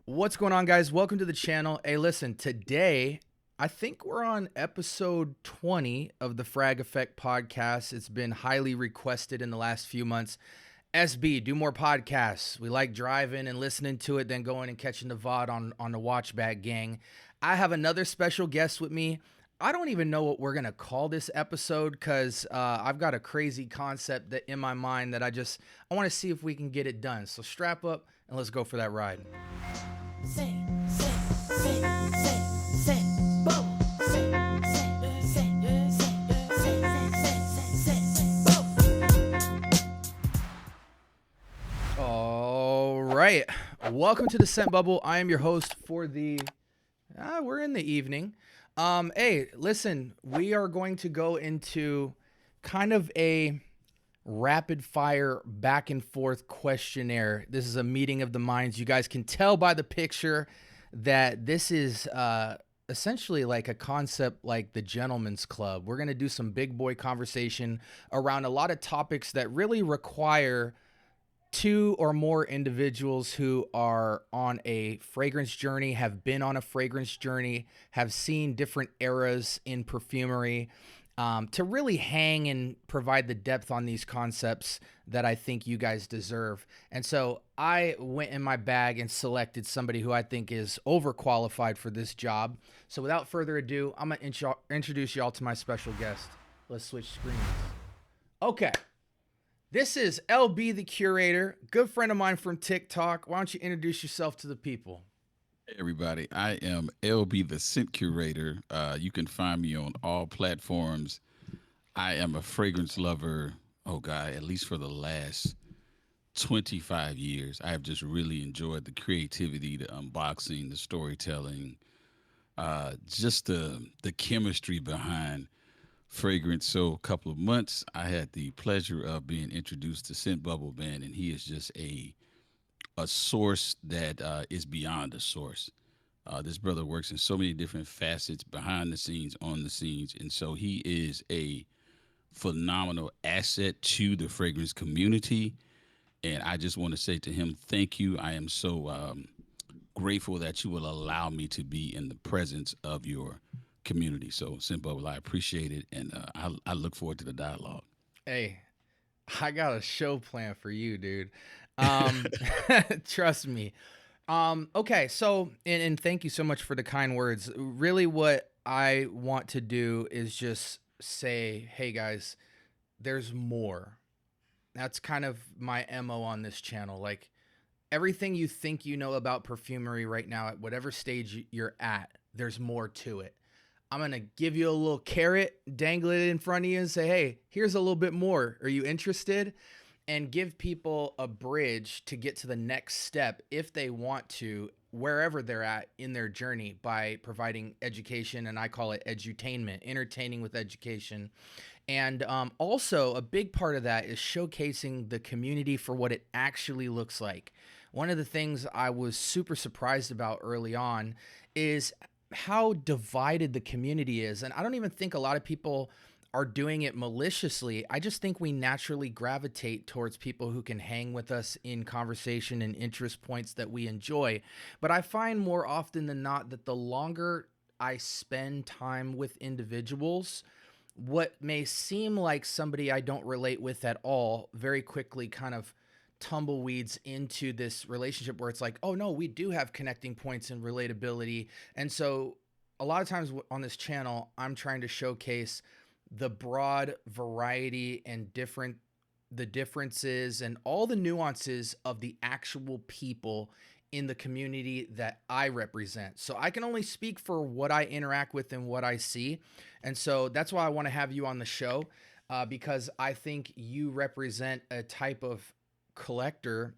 What's going on, guys? Welcome to the channel. Hey, listen, today I think we're on episode 20 of the Frag Effect podcast. It's been highly requested in the last few months. SB, do more podcasts. We like driving and listening to it, then going and catching the VOD on the watch back gang. I have another special guest with me. I don't even know what we're going to call this episode because I've got a crazy concept that in my mind that I want to see if we can get it done. So strap up and let's go for that ride. All right. Welcome to the Scent Bubble. I am your host for the, we're in the evening. Hey, listen, we are going to go into kind of a rapid fire back and forth questionnaire. This is a meeting of the minds. You guys can tell by the picture that this is essentially like a concept like the Gentleman's Club. We're going to do some big boy conversation around a lot of topics that really require two or more individuals who are on a fragrance journey, have been on a fragrance journey, have seen different eras in perfumery, to really hang and provide the depth on these concepts that I think you guys deserve. And so I went in my bag and selected somebody who I think is overqualified for this job. So without further ado, I'm going to introduce y'all to my special guest. Let's switch screens. Okay. This is LB the Curator, good friend of mine from TikTok. Why don't you introduce yourself to the people? Hey everybody, I am LB the Scent Curator. You can find me on all platforms. I am a fragrance lover, oh God, at least for the last 25 years. I have just really enjoyed the creativity, the unboxing, the storytelling, just the chemistry behind fragrance. So a couple of months, I had the pleasure of being introduced to Scent Bubble Man, and he is just a source that is beyond a source. This brother works in so many different facets, behind the scenes, on the scenes, and so he is a phenomenal asset to the fragrance community. And I just want to say to him, thank you. I am so grateful that you will allow me to be in the presence of your community. So, Scent Bubble, I appreciate it, and I look forward to the dialogue. Hey, I got a show plan for you, dude. Trust me. Okay, so and thank you so much for the kind words. Really, what I want to do is just say, hey guys, there's more. That's kind of my MO on this channel. Like everything you think you know about perfumery right now, at whatever stage you're at, there's more to it. I'm going to give you a little carrot, dangle it in front of you and say, hey, here's a little bit more. Are you interested? And give people a bridge to get to the next step if they want to, wherever they're at in their journey, by providing education. And I call it edutainment, entertaining with education. And also a big part of that is showcasing the community for what it actually looks like. One of the things I was super surprised about early on is how divided the community is. And I don't even think a lot of people are doing it maliciously. I just think we naturally gravitate towards people who can hang with us in conversation and interest points that we enjoy. But I find more often than not that the longer I spend time with individuals, what may seem like somebody I don't relate with at all very quickly kind of tumbleweeds into this relationship where it's like, oh no, we do have connecting points and relatability. And so a lot of times on this channel, I'm trying to showcase the broad variety and the differences and all the nuances of the actual people in the community that I represent. So I can only speak for what I interact with and what I see. And so that's why I want to have you on the show, because I think you represent a type of collector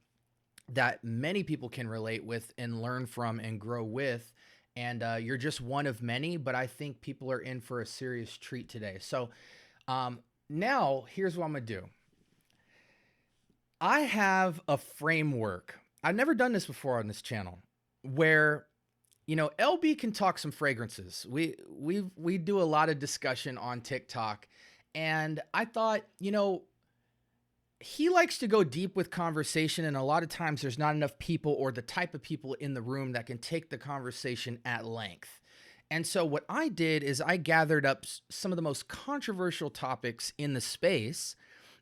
that many people can relate with and learn from and grow with. And you're just one of many, but I think people are in for a serious treat today. So now here's what I'm going to do. I have a framework. I've never done this before on this channel where, you know, LB can talk some fragrances. We do a lot of discussion on TikTok. And I thought, you know, he likes to go deep with conversation, and a lot of times there's not enough people or the type of people in the room that can take the conversation at length. And so what I did is I gathered up some of the most controversial topics in the space,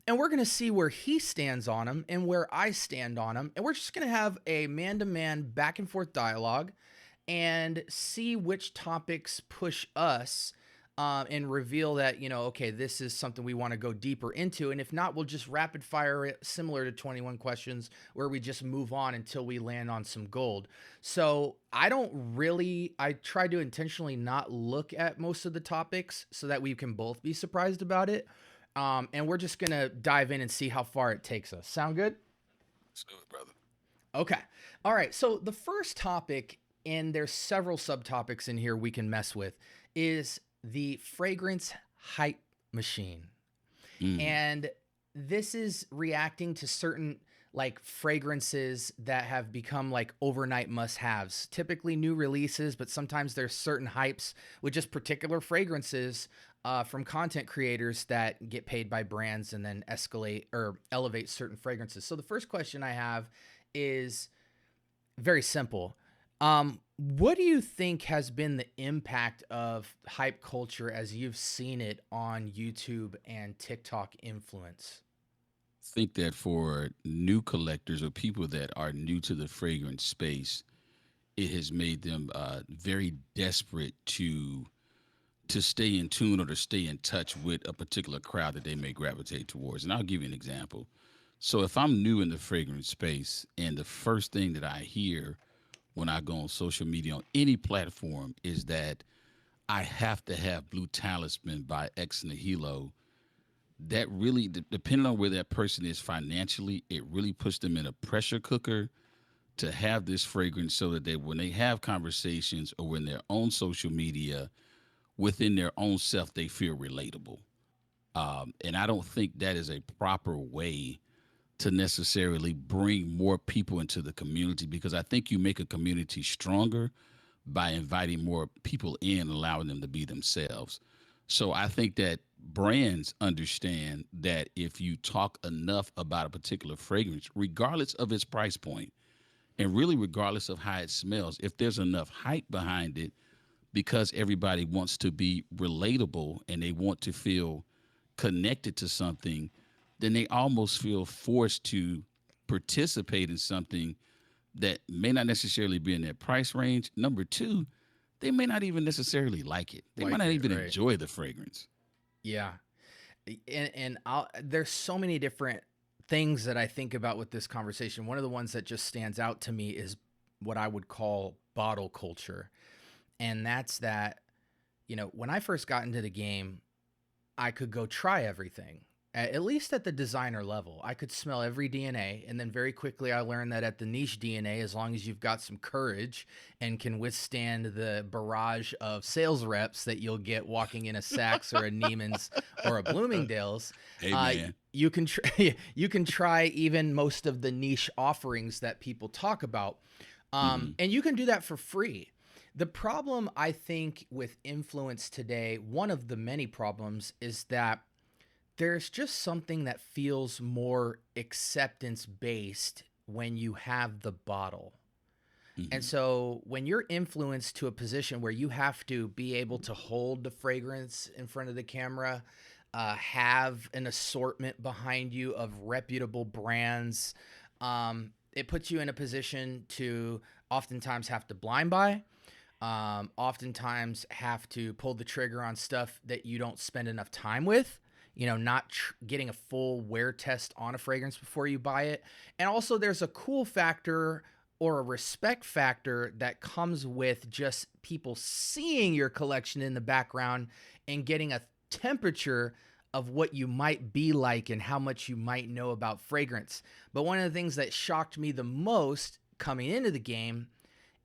and we're going to see where he stands on them and where I stand on them, and we're just going to have a man-to-man back and forth dialogue and see which topics push us, and reveal that, okay, this is something we want to go deeper into. And if not, we'll just rapid fire it similar to 21 questions where we just move on until we land on some gold. So I try to intentionally not look at most of the topics so that we can both be surprised about it. And we're just going to dive in and see how far it takes us. Sound good? Let's do it, brother. Okay. All right. So the first topic, and there's several subtopics in here we can mess with, is the fragrance hype machine. And this is reacting to certain like fragrances that have become like overnight must-haves, typically new releases, but sometimes there's certain hypes with just particular fragrances from content creators that get paid by brands and then escalate or elevate certain fragrances. So the first question I have is very simple. What do you think has been the impact of hype culture as you've seen it on YouTube and TikTok influence? Think that for new collectors or people that are new to the fragrance space, it has made them very desperate to stay in tune or to stay in touch with a particular crowd that they may gravitate towards. And I'll give you an example. So if I'm new in the fragrance space and the first thing that I hear when I go on social media on any platform is that I have to have Blue Talisman by Ex Nihilo, that really, depending on where that person is financially, it really puts them in a pressure cooker to have this fragrance so that when they have conversations or in their own social media, within their own self, they feel relatable. And I don't think that is a proper way to necessarily bring more people into the community, because I think you make a community stronger by inviting more people in, allowing them to be themselves. So I think that brands understand that if you talk enough about a particular fragrance, regardless of its price point, and really regardless of how it smells, if there's enough hype behind it, because everybody wants to be relatable and they want to feel connected to something, then they almost feel forced to participate in something that may not necessarily be in their price range. Number two, they may not even necessarily like it. They might Like not it, even right? enjoy the fragrance. Yeah. There's so many different things that I think about with this conversation. One of the ones that just stands out to me is what I would call bottle culture. And that's that, when I first got into the game, I could go try everything, at least at the designer level. I could smell every DNA. And then very quickly, I learned that at the niche DNA, as long as you've got some courage and can withstand the barrage of sales reps that you'll get walking in a Saks or a Neiman's or a Bloomingdale's, Hey, man. you can you can try even most of the niche offerings that people talk about. And you can do that for free. The problem, I think, with influence today, one of the many problems, is that there's just something that feels more acceptance based when you have the bottle. And so when you're influenced to a position where you have to be able to hold the fragrance in front of the camera, have an assortment behind you of reputable brands, it puts you in a position to oftentimes have to blind buy, oftentimes have to pull the trigger on stuff that you don't spend enough time with, not getting a full wear test on a fragrance before you buy it. And also there's a cool factor or a respect factor that comes with just people seeing your collection in the background and getting a temperature of what you might be like and how much you might know about fragrance. But one of the things that shocked me the most coming into the game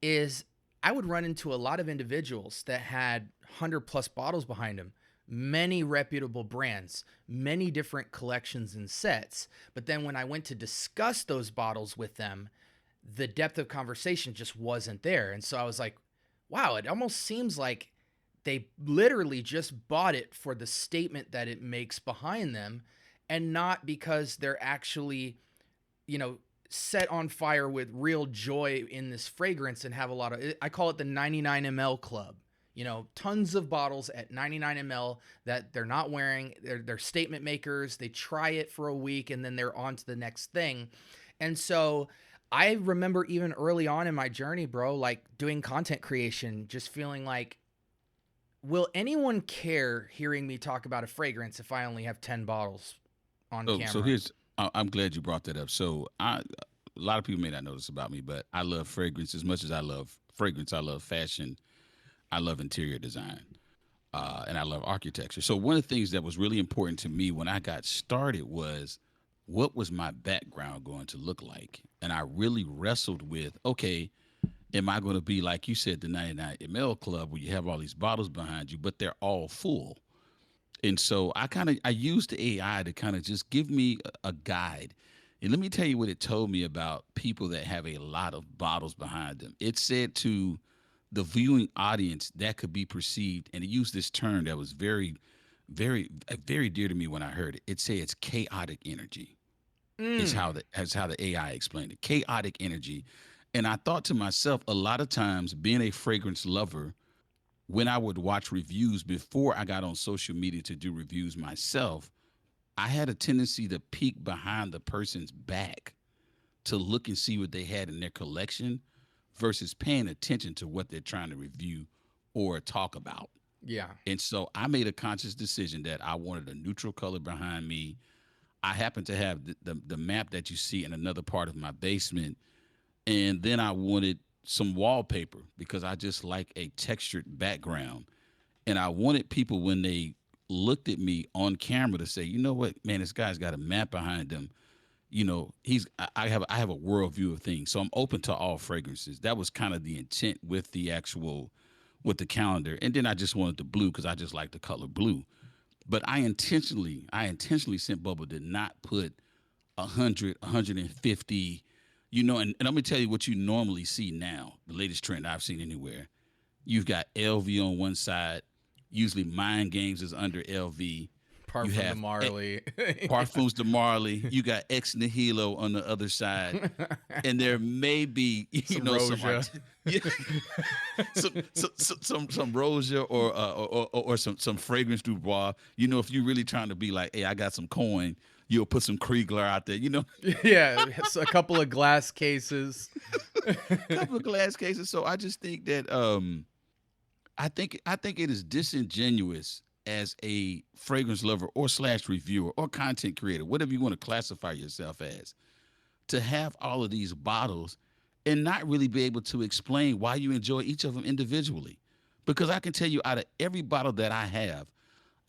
is I would run into a lot of individuals that had 100 plus bottles behind them, many reputable brands, many different collections and sets. But then when I went to discuss those bottles with them, the depth of conversation just wasn't there. And so I was like, wow, it almost seems like they literally just bought it for the statement that it makes behind them. and not because they're actually, you know, set on fire with real joy in this fragrance and have a lot of, I call it the 99 ml club. You know, tons of bottles at 99 ml that they're not wearing. They're statement makers. They try it for a week and then they're on to the next thing. And so I remember even early on in my journey, bro, like doing content creation, just feeling like, will anyone care hearing me talk about a fragrance if I only have 10 bottles on So camera? here's I'm glad you brought that up. So a lot of people may not know this about me, but I love fragrance as much as I love fragrance. I love fashion. I love interior design. And I love architecture. So one of the things that was really important to me when I got started was what was my background going to look like? And I really wrestled with, okay, am I going to be like you said, the 99 ml club where you have all these bottles behind you, but they're all full? And so I used the AI to kind of just give me a guide. And let me tell you what it told me about people that have a lot of bottles behind them. It said to the viewing audience that could be perceived, and it used this term that was very dear to me when I heard it. It said it's chaotic energy. Is Mm. how the AI explained it. Chaotic energy. And I thought to myself, a lot of times being a fragrance lover, when I would watch reviews before I got on social media to do reviews myself, I had a tendency to peek behind the person's back to look and see what they had in their collection versus paying attention to what they're trying to review or talk about. Yeah. And so I made a conscious decision that I wanted a neutral color behind me. I happen to have the map that you see in another part of my basement. And then I wanted some wallpaper because I just like a textured background. And I wanted people when they looked at me on camera to say, you know what, man, this guy's got a map behind him. You know, I have a worldview of things. So I'm open to all fragrances. That was kind of the intent with the actual with the calendar. And then I just wanted the blue because I just like the color blue. But I intentionally sent Bubba did not put 100, 150, you know, and I'm gonna tell you what you normally see now, the latest trend I've seen anywhere. You've got LV on one side, usually Mind Games is under LV. You Parfum de have Marley. Parfums de Marley, you got Ex Nihilo on the other side, and there may be, you Some know, Roja. yeah, some Rosia or some fragrance du bois. You know, if you're really trying to be like, hey, I got some coin, you'll put some Kriegler out there. You know, Yeah, it's a couple of glass cases. a couple of glass cases. So I just think that I think it is disingenuous as a fragrance lover or slash reviewer or content creator, whatever you want to classify yourself as, to have all of these bottles and not really be able to explain why you enjoy each of them individually. Because I can tell you out of every bottle that I have,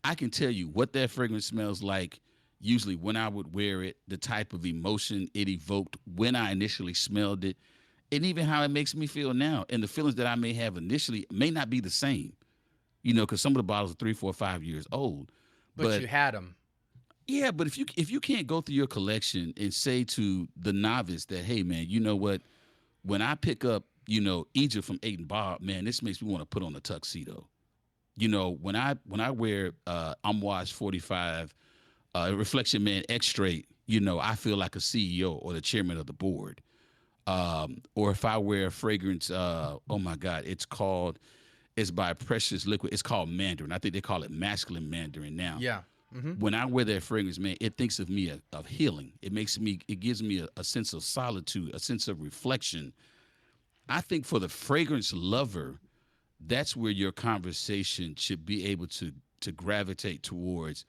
I can tell you what that fragrance smells like, usually when I would wear it, the type of emotion it evoked when I initially smelled it, and even how it makes me feel now. And the feelings that I may have initially may not be the same, you know, because some of the bottles are 3, 4, 5 years old. But But you had them. yeah, but if you can't go through your collection and say to the novice that, hey man, you know what, when I pick up, you know, Egypt from Eight and Bob, man, this makes me want to put on a tuxedo. You know, when I wear Amouage 45, Reflection Man X straight, you know, I feel like a CEO or the chairman of the board. Or if I wear a fragrance, oh my God, it's by Precious Liquid. It's called Mandarin. I think they call it masculine Mandarin now. Yeah. Hmm. When I wear that fragrance, man, it thinks of me of healing. It gives me a sense of solitude, a sense of reflection. I think for the fragrance lover, that's where your conversation should be able to gravitate towards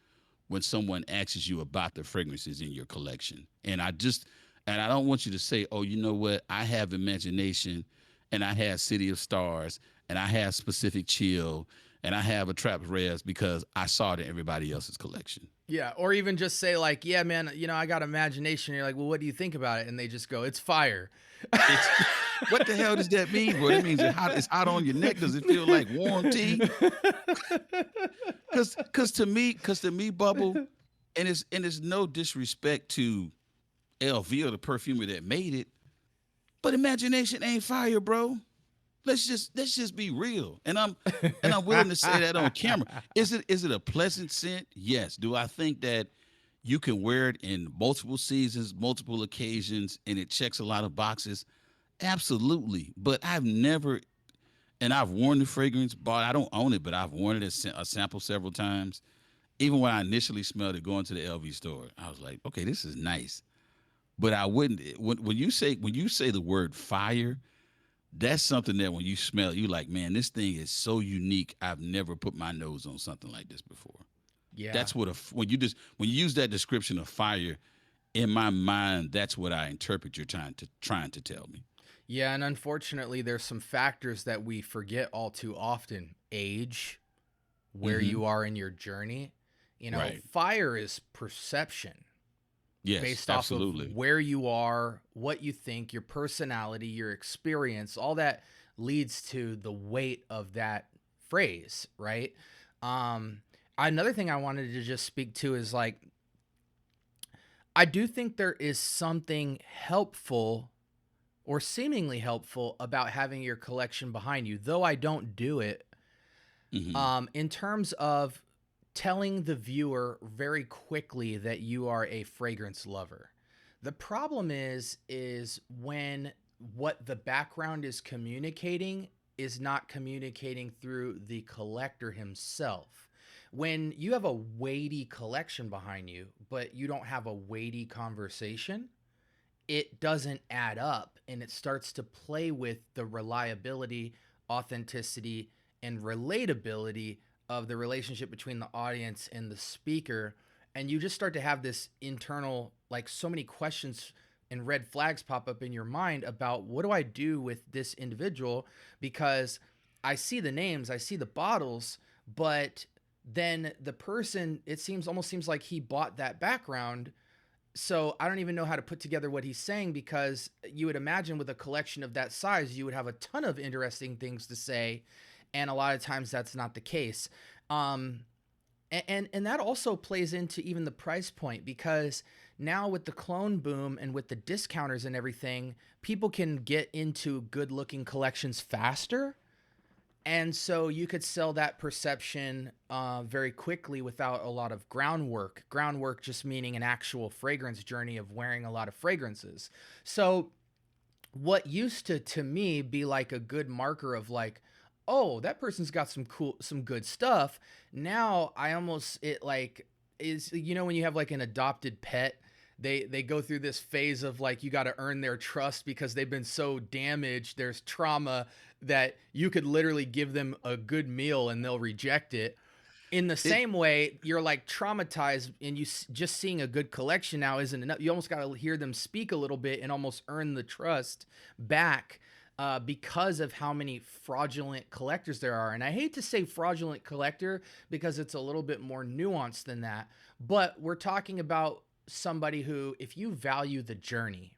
when someone asks you about the fragrances in your collection. And I don't want you to say, "Oh, you know what? I have imagination and I have City of Stars and I have Specific Chill and I have a Trap Res because I saw it in everybody else's collection." Yeah. Or even just say, like, yeah, man, you know, I got imagination. You're like, well, what do you think about it? And they just go, it's fire. It's what the hell does that mean, bro? It means it's hot on your neck. Does it feel like warm tea? Cause to me, Bubble, and it's no disrespect to LV or the perfumer that made it, but imagination ain't fire, bro. Let's just be real. And I'm willing to say that on camera. Is it a pleasant scent? Yes. Do I think that You can wear it in multiple seasons, multiple occasions, and it checks a lot of boxes. Absolutely. But I've never, and I've worn the fragrance, but I don't own it, but I've worn it as a sample several times. Even when I initially smelled it going to the LV store, I was like, okay, this is nice. But I wouldn't, when you say the word fire, that's something that when you smell it, you like, man, this thing is so unique. I've never put my nose on something like this before. Yeah. That's what when you use that description of fire, in my mind, that's what I interpret you're trying to tell me. Yeah, and unfortunately there's some factors that we forget all too often. Age, where Mm-hmm. you are in your journey. Right. Fire is perception Yes, based off of absolutely. where you are, what you think, your personality, your experience, all that leads to the weight of that phrase, right? Um Another thing I wanted to just speak to is like I do think there is something helpful or seemingly helpful about having your collection behind you, though I don't do it. Mm-hmm. In terms of telling the viewer very quickly that you are a fragrance lover. The problem is when what the background is communicating is not communicating through the collector himself. When you have a weighty collection behind you, but you don't have a weighty conversation, it doesn't add up and it starts to play with the reliability, authenticity, and relatability of the relationship between the audience and the speaker. And you just start to have this internal, like so many questions and red flags pop up in your mind about what do I do with this individual? Because I see the names, I see the bottles, but then the person, it seems almost seems like he bought that background, so I don't even know how to put together what he's saying because you would imagine with a collection of that size, you would have a ton of interesting things to say, and a lot of times that's not the case. Um, and that also plays into even the price point because now with the clone boom and with the discounters and everything, people can get into good looking collections faster, and so you could sell that perception very quickly without a lot of groundwork. Groundwork just meaning an actual fragrance journey of wearing a lot of fragrances. So what used to me be like a good marker of like, oh, that person's got some good stuff. Now I almost it like is when you have like an adopted pet, they go through this phase of like you got to earn their trust because they've been so damaged, there's trauma, that you could literally give them a good meal and they'll reject it. In the It same way, you're like traumatized, and just seeing a good collection now isn't enough. You almost got to hear them speak a little bit and almost earn the trust back, because of how many fraudulent collectors there are. And I hate to say fraudulent collector because it's a little bit more nuanced than that. But we're talking about somebody who, if you value the journey,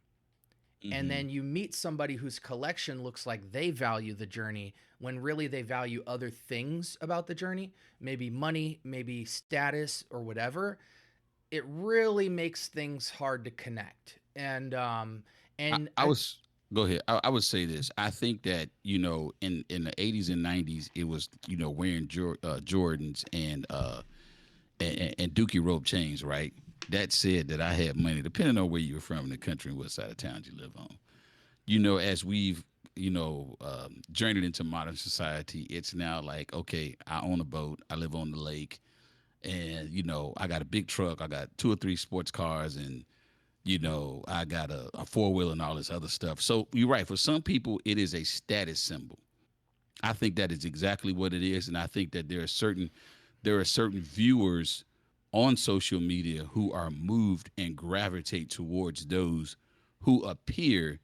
and hmm then you meet somebody whose collection looks like they value the journey when really they value other things about the journey, maybe money, maybe status or whatever, it really makes things hard to connect. I, And I was go ahead. I would say this. I think that in the 80s and 90s, it was wearing Jordans and Dookie rope chains, right? That said, that I had money, depending on where you were from in the country and what side of town you live on. As we've journeyed into modern society, it's now like, okay, I own a boat, I live on the lake, and I got a big truck, I got two or three sports cars, and I got a four wheel and all this other stuff. So you're right. For some people, it is a status symbol. I think that is exactly what it is, and I think that there are certain viewers on social media who are moved and gravitate towards those who appear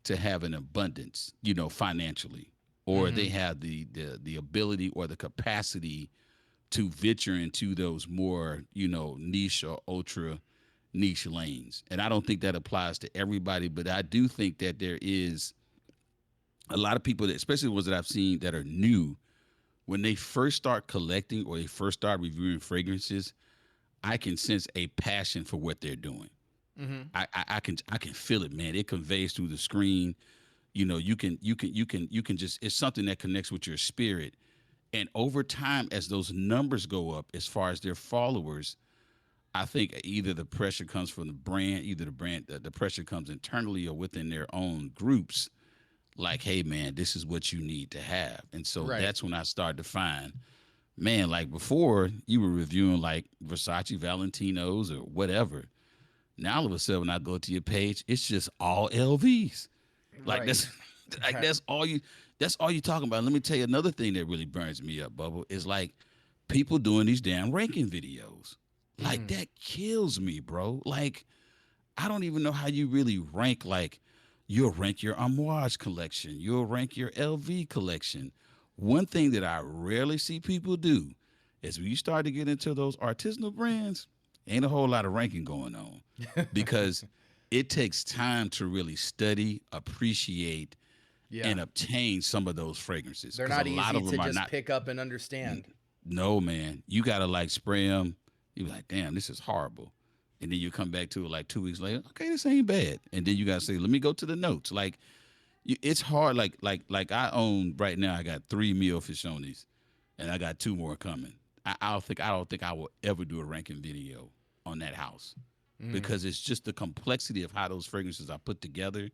to have an abundance, financially, or they mhm. have the ability or the capacity to venture into those more, niche or ultra niche lanes. And I don't think that applies to everybody, but I do think that there is a lot of people that, especially the ones that I've seen that are new, when they first start collecting or they first start reviewing fragrances, I can sense a passion for what they're doing. Mhm. I can feel it, man. It conveys through the screen. You can just, it's something that connects with your spirit. And over time, as those numbers go up, as far as their followers, I think either the pressure comes from the brand, either the pressure comes internally or within their own groups. Like, hey man, this is what you need to have, and so Right. that's when I started to find, man, like before you were reviewing like Versace Valentinos or whatever. Now all of a sudden, when I go to your page, it's just all LVs. Like Right. that's like Right. that's all you talking about. Let me tell you another thing that really burns me up, Bubble, is like people doing these damn ranking videos. Like Mm. that kills me, bro. Like I don't even know how you really rank. Like you'll rank your Amouage collection, you'll rank your LV collection. One thing that I rarely see people do is when you start to get into those artisanal brands, ain't a whole lot of ranking going on because it takes time to really study, appreciate, Yeah. and obtain some of those fragrances They're because a not lot easy of to them are just not. pick up and understand. No, man, you gotta like spray them. You be like, damn, this is horrible, and then you come back to it like 2 weeks later. Okay, this ain't bad, and then you gotta say, let me go to the notes. Like, it's hard. Like I own right now. I got 3 Mio Fishonis, and I got 2 more coming. I don't think I will ever do a ranking video on that house Mm. because it's just the complexity of how those fragrances are put together.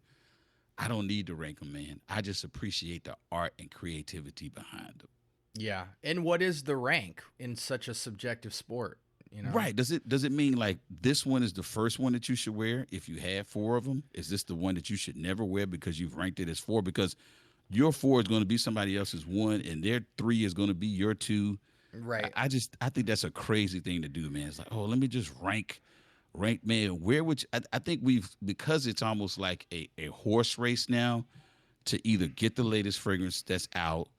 I don't need to rank them, man. I just appreciate the art and creativity behind them. Yeah. And what is the rank in such a subjective sport, you know? Right. Does it mean like this one is the first one that you should wear if you have 4 of them? Is this the one that you should never wear because you've ranked it as 4? Because your 4 is going to be somebody else's 1, and their 3 is going to be your 2. Right. I think that's a crazy thing to do, man. It's like, oh, let me just rank, man. Where would you, I think we've because it's almost like a horse race now to either get the latest fragrance that's out,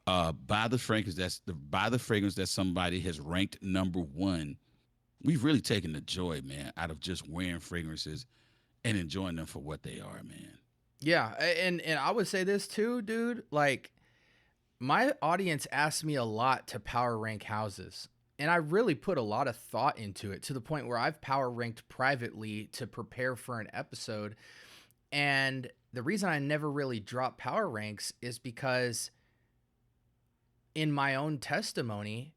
buy the fragrance that somebody has ranked number 1. We've really taken the joy, man, out of just wearing fragrances and enjoying them for what they are, man. Yeah. And I would say this too, dude. Like, my audience asks me a lot to power rank houses. And I really put a lot of thought into it to the point where I've power ranked privately to prepare for an episode. And the reason I never really drop power ranks is because in my own testimony,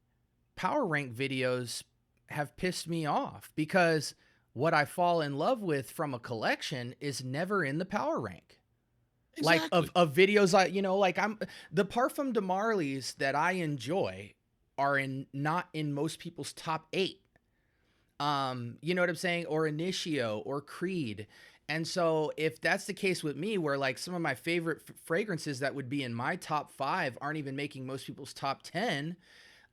power rank videos have pissed me off because what I fall in love with from a collection is never in the power rank. Like Exactly. of videos, like I'm the Parfum de Marly's that I enjoy are in not in most people's top 8. You know what I'm saying? Or Initio or Creed. And so if that's the case with me, where like some of my favorite fragrances that would be in my top 5 aren't even making most people's top 10,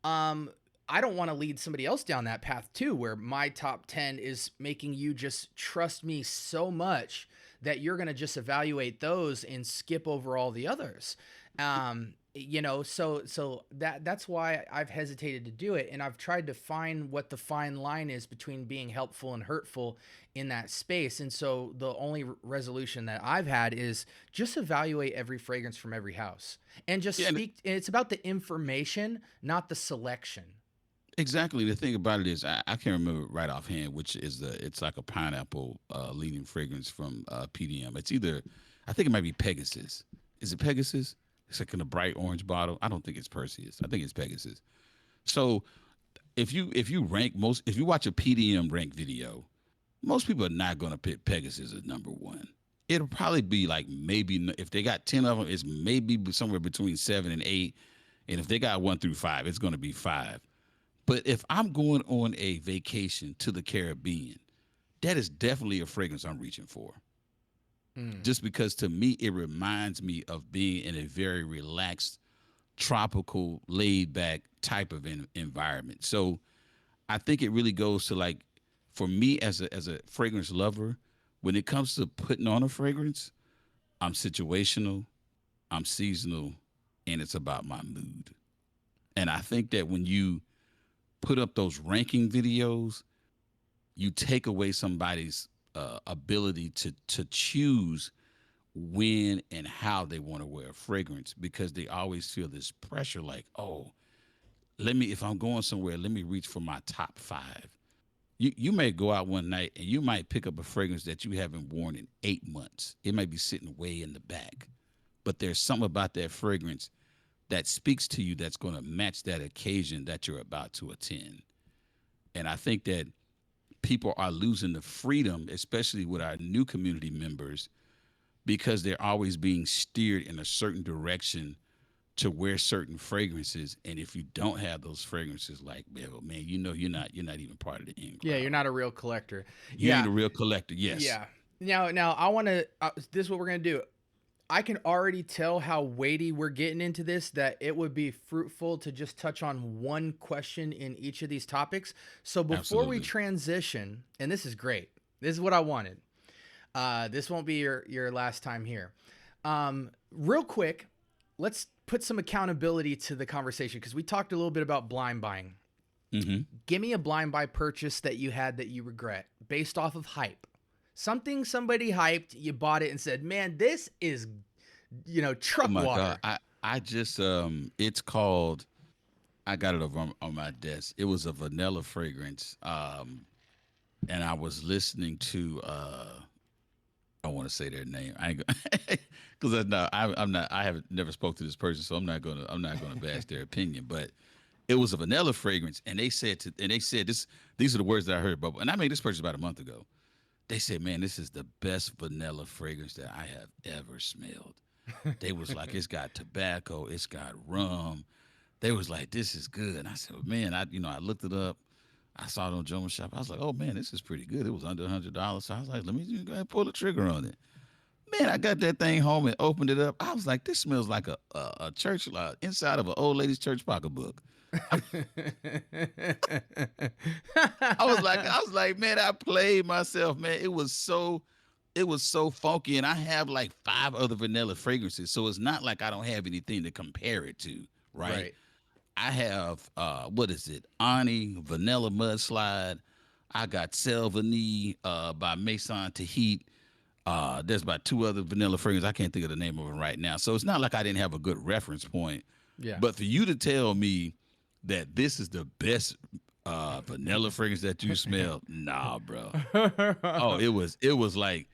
um, I don't want to lead somebody else down that path too, where my top 10 is making you just trust me so much that you're going to just evaluate those and skip over all the others. So that's why I've hesitated to do it. And I've tried to find what the fine line is between being helpful and hurtful in that space. And so the only resolution that I've had is just evaluate every fragrance from every house and just Yeah, and speak. And it's about the information, not the selection. exactly. The thing about it is, I can't remember right offhand which is it's like a pineapple leading fragrance from PDM. It's either, I think it might be Pegasus. Is it Pegasus? It's like in a bright orange bottle. I don't think it's Perseus. I think it's Pegasus. So if you watch a PDM rank video, most people are not going to pick Pegasus as number 1. It'll probably be like maybe if they got 10 of them, it's maybe somewhere between 7 and 8, and if they got 1 through 5, it's going to be 5. But if I'm going on a vacation to the Caribbean, that is definitely a fragrance I'm reaching for. Mm. Just because to me, it reminds me of being in a very relaxed, tropical, laid back type of environment. So I think it really goes to like, for me as a fragrance lover, when it comes to putting on a fragrance, I'm situational, I'm seasonal, and it's about my mood. And I think that when you put up those ranking videos, you take away somebody's ability to choose when and how they want to wear a fragrance because they always feel this pressure like, oh, if I'm going somewhere, let me reach for my top 5. You may go out one night and you might pick up a fragrance that you haven't worn in 8 months. It might be sitting way in the back, but there's something about that fragrance that speaks to you that's going to match that occasion that you're about to attend. And I think that people are losing the freedom, especially with our new community members, because they're always being steered in a certain direction to wear certain fragrances. And if you don't have those fragrances, like, man, you're not even part of the in Yeah, you're crowd. not a real collector. You ain't Yeah, a real collector. Yes. yeah. Now I want to. This is what we're gonna do. I can already tell how weighty we're getting into this, that it would be fruitful to just touch on one question in each of these topics. So before we Absolutely. transition, and this is great, this is what I wanted. This won't be your last time here. Real quick, let's put some accountability to the conversation because we talked a little bit about blind buying. Mm-hmm. Give me a blind buy purchase that you had that you regret based off of hype. Something somebody hyped, you bought it and said, "Man, this is, Oh truck my God. water." I just it's called, I got it over on my desk. It was a vanilla fragrance. And I was listening to I want to say their name. I ain't because I'm not, I have never spoke to this person, so I'm not gonna bash their opinion. But it was a vanilla fragrance, and they said this. These are the words that I heard. But and I made this purchase about a month ago. They said, "Man, this is the best vanilla fragrance that I have ever smelled." They was like, "It's got tobacco, it's got rum." They was like, "This is good." And I said, well, "Man, I looked it up. I saw it on Jones Shop. I was like, oh man, this is pretty good. It was under $100. So I was like, let me just go ahead and pull the trigger on it. Man, I got that thing home and opened it up. I was like, this smells like a church, inside of an old lady's church pocketbook. I was like, man, I played myself, man. It was so funky, and I have like 5 other vanilla fragrances, so it's not like I don't have anything to compare it to, right? Right. I have what is it? Ani Vanilla Mudslide. I got Selvani by Maison Tahit. There's about 2 other vanilla fragrances. I can't think of the name of them right now. So it's not like I didn't have a good reference point. Yeah. But for you to tell me that this is the best vanilla fragrance that you smell, nah, bro. Oh, it was like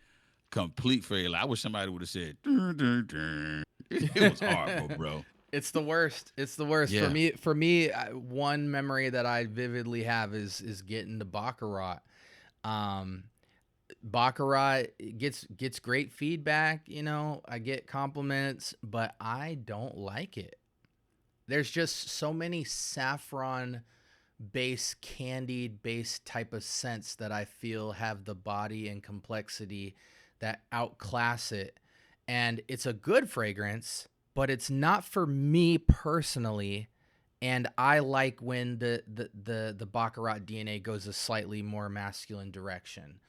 complete failure. I wish somebody would have said, dun, dun, dun. It was horrible, bro. It's the worst. It's the worst for Yeah. me. One memory that I vividly have is getting the Baccarat. Um, Baccarat gets great feedback. I get compliments, but I don't like it. There's just so many saffron base, candied base type of scents that I feel have the body and complexity that outclass it. And it's a good fragrance, but it's not for me personally. And I like when the Baccarat DNA goes a slightly more masculine direction.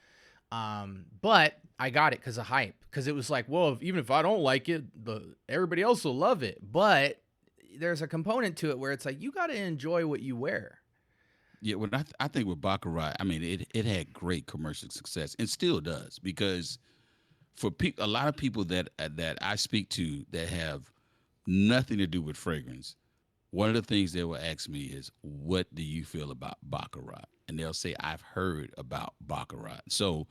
But I got it because of hype. Because it was like, well, even if I don't like it, everybody else will love it. But there's a component to it where it's like you got to enjoy what you wear. Yeah, well, I think with Baccarat, I mean, it had great commercial success and still does because for a lot of people that I speak to that have nothing to do with fragrance, one of the things they will ask me is, "What do you feel about Baccarat?" And they'll say, "I've heard about Baccarat." So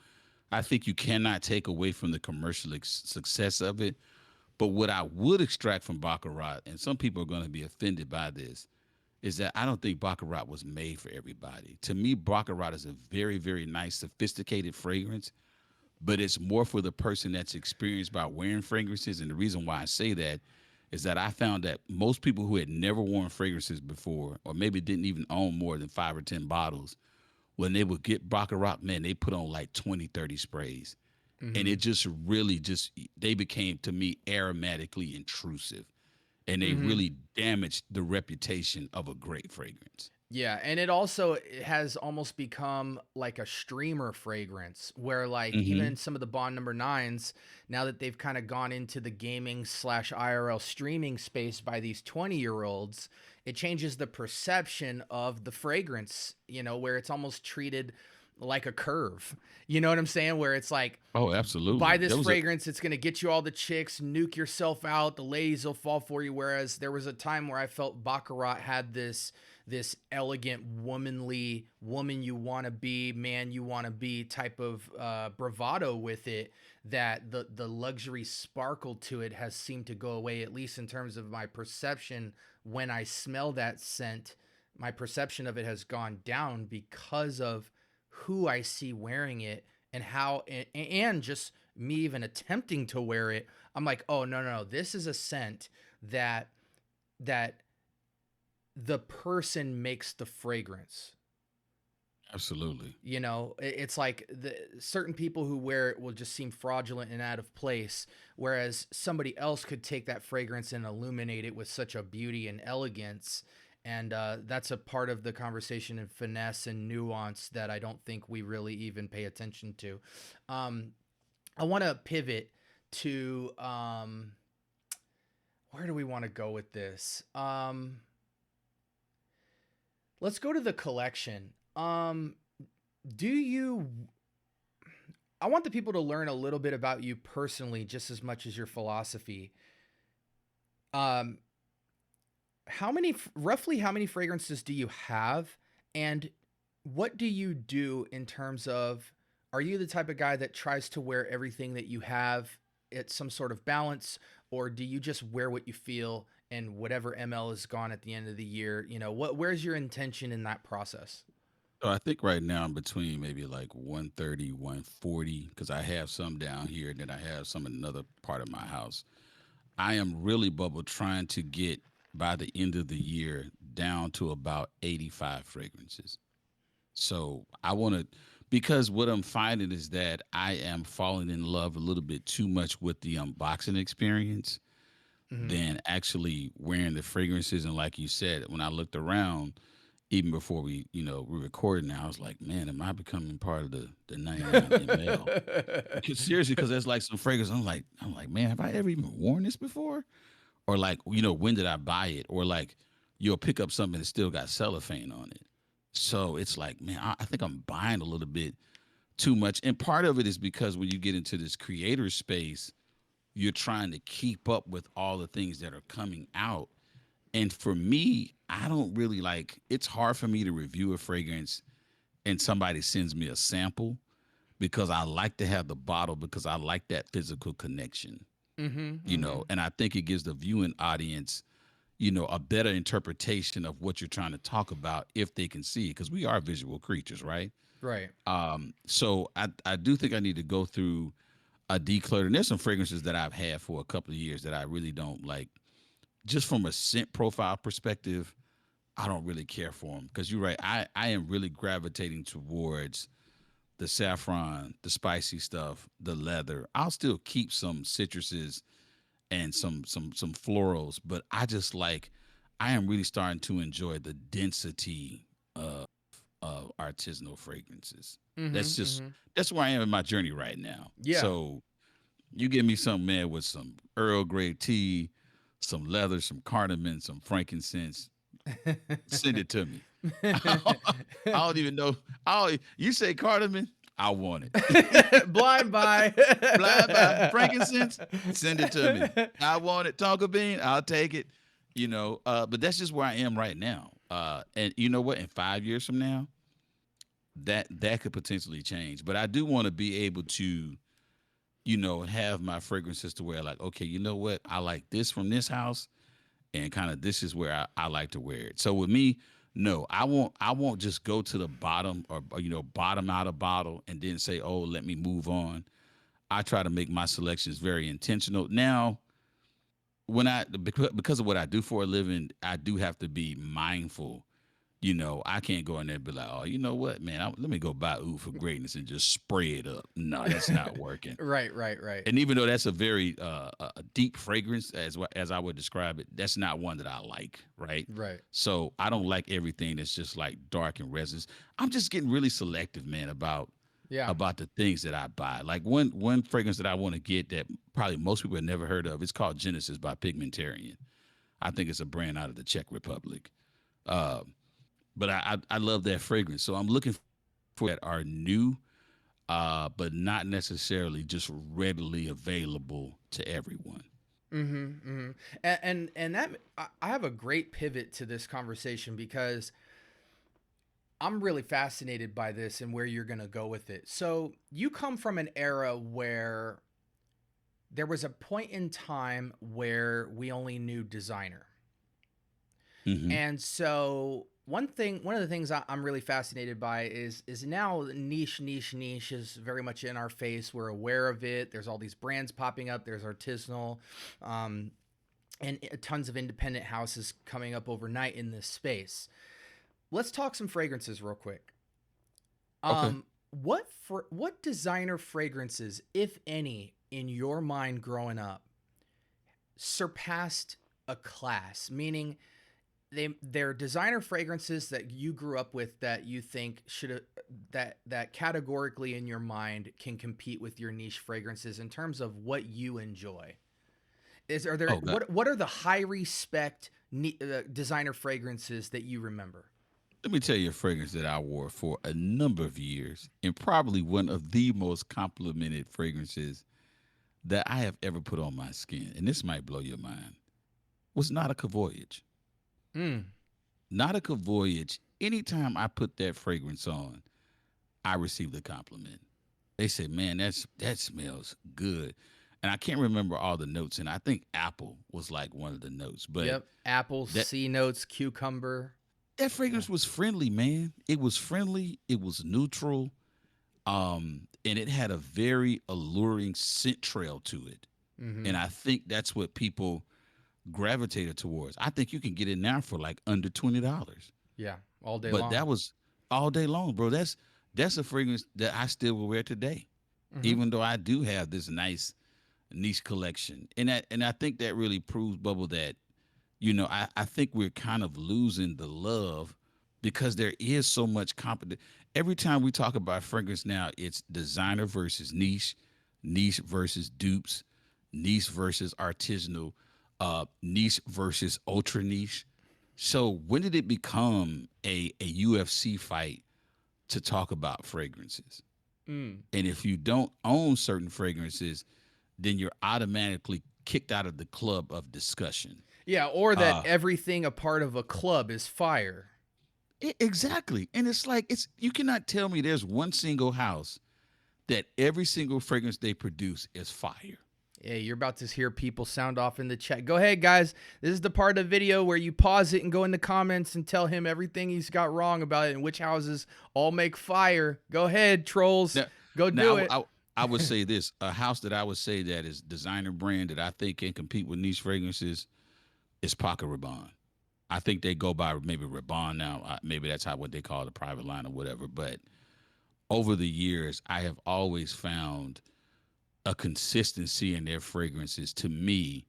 I think you cannot take away from the commercial success of it. But what I would extract from Baccarat, and some people are going to be offended by this, is that I don't think Baccarat was made for everybody. To me, Baccarat is a very, very nice, sophisticated fragrance, but it's more for the person that's experienced by wearing fragrances. And the reason why I say that is that I found that most people who had never worn fragrances before, or maybe didn't even own more than 5 or 10 bottles, when they would get Baccarat, man, they put on like 20, 30 sprays. And Mm-hmm. it just really they became to me aromatically intrusive, and they Mm-hmm. really damaged the reputation of a great fragrance. Yeah, and it also has almost become like a streamer fragrance where like Mm-hmm. even some of the Bond number nines, now that they've kind of gone into the gaming slash IRL streaming space by these 20-year-olds, it changes the perception of the fragrance, where it's almost treated like a curve. You know what I'm saying? Where it's like, Oh, buy absolutely. this There was a fragrance, it's gonna get you all the chicks, nuke yourself out, the ladies will fall for you. Whereas there was a time where I felt Baccarat had this elegant, womanly woman you want to be, man you want to be type of bravado with it, that the luxury sparkle to it has seemed to go away, at least in terms of my perception. When I smell that scent, my perception of it has gone down because of who I see wearing it and how, and just me even attempting to wear it, I'm like, oh no, no, no, this is a scent that that the person makes the fragrance. Absolutely. You know, it's like the certain people who wear it will just seem fraudulent and out of place, whereas somebody else could take that fragrance and illuminate it with such a beauty and elegance. And that's a part of the conversation and finesse and nuance that I don't think we really even pay attention to. Um, I want to pivot to where do we want to go with this? Let's go to the collection. Do you I want the people to learn a little bit about you personally just as much as your philosophy. Um roughly how many fragrances do you have, and what do you do in terms of, are you the type of guy that tries to wear everything that you have at some sort of balance, or do you just wear what you feel and whatever ML is gone at the end of the year, where's your intention in that process? So I think right now I'm between maybe like 130, 140, because I have some down here and then I have some in another part of my house. I am really, Bubble, trying to get by the end of the year down to about 85 fragrances. So I want to, because what I'm finding is that I am falling in love a little bit too much with the unboxing experience Mhm. than actually wearing the fragrances. And like you said, when I looked around, even before we recorded now, I was like, man, am I becoming part of the 99 ml? Because seriously, because there's like some fragrance. I'm like, man, have I ever even worn this before? Or like, when did I buy it? Or like, you'll pick up something that still got cellophane on it. So it's like, man, I think I'm buying a little bit too much. And part of it is because when you get into this creator space, you're trying to keep up with all the things that are coming out. And for me, I don't really like, it's hard for me to review a fragrance and somebody sends me a sample because I like to have the bottle because I like that physical connection, Mhm. Mhm. and I think it gives the viewing audience, a better interpretation of what you're trying to talk about if they can see it because we are visual creatures, right? Right. So I do think I need to go through a declutter. And there's some fragrances that I've had for a couple of years that I really don't like. Just from a scent profile perspective, I don't really care for them because you're right. I am really gravitating towards the saffron, the spicy stuff, the leather. I'll still keep some citruses and some florals, but I am really starting to enjoy the density of artisanal fragrances. That's Mhm. just Mhm. that's where I am in my journey right now. Yeah. So you give me some man with some Earl Grey tea, some leather, some cardamom, some frankincense. Send it to me. I don't even know. You say cardamom, I want it. Blind buy. Blind by frankincense, send it to me. I want it. Tonka bean, I'll take it. But that's just where I am right now. And you know what? In 5 years from now, that could potentially change. But I do want to be able to, have my fragrances to where like, okay, you know what? I like this from this house and kind of this is where I like to wear it. So with me, no, I won't just go to the bottom or bottom out a bottle and then say, oh, let me move on. I try to make my selections very intentional. Now, when because of what I do for a living, I do have to be mindful. I can't go in there and be like, oh, you know what, man, let me go buy Ooh for Greatness and just spray it up. No, that's not working. Right, right, right. And even though that's a very a deep fragrance, as I would describe it, that's not one that I like, right? Right. So I don't like everything that's just like dark and resinous. I'm just getting really selective, man, about Yeah. about the things that I buy. Like one fragrance that I want to get that probably most people have never heard of. It's called Genesis by Pigmentarian. I think it's a brand out of the Czech Republic. Uh, but I love that fragrance. So I'm looking for that are new, but not necessarily just readily available to everyone. Mhm. Mhm. And that I have a great pivot to this conversation because I'm really fascinated by this and where you're going to go with it. So, you come from an era where there was a point in time where we only knew designer. Hmm. And so one of the things I'm really fascinated by is now niche is very much in our face. We're aware of it. There's all these brands popping up. There's artisanal, um, and tons of independent houses coming up overnight in this space. Let's talk some fragrances real quick. Okay. What designer fragrances, if any, in your mind growing up, surpassed a class? Meaning, they're designer fragrances that you grew up with that you think should that categorically in your mind can compete with your niche fragrances in terms of what you enjoy. Are there Oh God. what are the high respect designer fragrances that you remember? Let me tell you a fragrance that I wore for a number of years, and probably one of the most complimented fragrances that I have ever put on my skin. And this might blow your mind. Was Nautica Voyage. Mm. Nautica Voyage. Anytime I put that fragrance on, I received a compliment. They said, "Man, that smells good." And I can't remember all the notes, and I think apple was like one of the notes. But Yep, apple, that C notes, cucumber. that Yeah. fragrance was friendly, man. It was friendly. It was neutral. And it had a very alluring scent trail to it. Mm-hmm. And I think that's what people gravitated towards. I think you can get it now for like under $20. Yeah, all day But long. that was all day long, bro. That's a fragrance that I still will wear today, Mm-hmm. even though I do have this nice niche collection. And I think that really proves, Bubble, that I think we're kind of losing the love because there is so much competition. Every time we talk about fragrance now, it's designer versus niche, niche versus dupes, niche versus artisanal, niche versus ultra niche. So when did it become a UFC fight to talk about fragrances? Mm. And if you don't own certain fragrances, then you're automatically kicked out of the club of discussion. Yeah, or that Uh, everything a part of a club is fire. exactly. And it's like you cannot tell me there's one single house that every single fragrance they produce is fire. Yeah, you're about to hear people sound off in the chat. Go ahead, guys. This is the part of the video where you pause it and go in the comments and tell him everything he's got wrong about it and which houses all make fire. Go ahead, trolls. Now, Go do now it. I would say this: a house that I would say that is designer brand that I think can compete with niche fragrances is Paco Rabanne. I think they go by maybe Rabanne now. Maybe that's how what they call the private line or whatever. But over the years, I have always found a consistency in their fragrances to me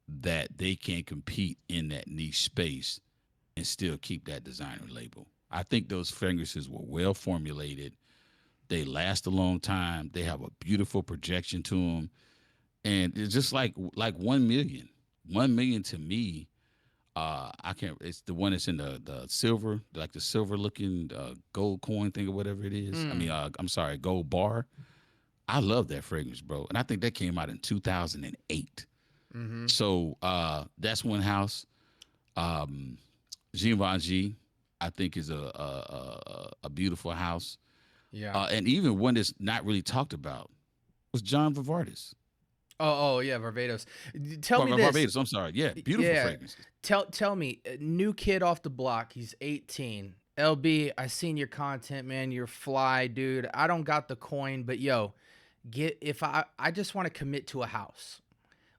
that they can compete in that niche space and still keep that designer label. I think those fragrances were well formulated. They last a long time. They have a beautiful projection to them, and it's just like 1 million. 1 million to me, I can't. It's the one that's in the silver, like the silver looking gold coin thing or whatever it is. I Mm. mean, I'm sorry, gold bar. I love that fragrance, bro, and I think that came out in 2008. Mm-hmm. So that's one house. Givenchy, I think, is a beautiful house. Yeah. And even one that's not really talked about was John Vivardis. Oh, yeah, Barbados. Tell me this. Barbados, I'm sorry. Yeah, beautiful Yeah. fragrances. Tell me, new kid off the block. He's 18. LB, I seen your content, man. You're fly, dude. I don't got the coin, but yo, if I just want to commit to a house.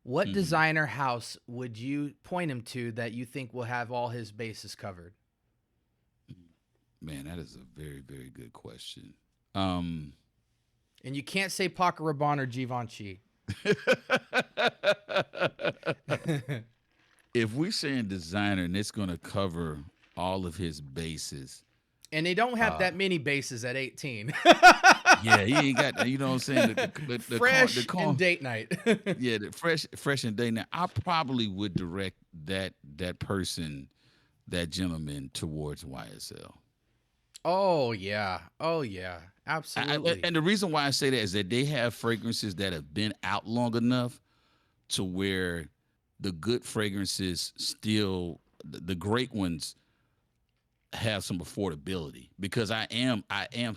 What Hmm. designer house would you point him to that you think will have all his bases covered? Man, that is a very, very good question. Um, And you can't say Paco Rabanne or Givenchy. if we're saying designer and it's going to cover all of his bases, And they don't have uh, that many bases at 18. yeah, he ain't got. You know what I'm saying? The Fresh car, and date night. yeah, the fresh and day. Now, I probably would direct that person, that gentleman, towards YSL. Oh yeah. Oh yeah. Absolutely. And the reason why I say that is that they have fragrances that have been out long enough to where the good fragrances still, the great ones, have some affordability. Because I am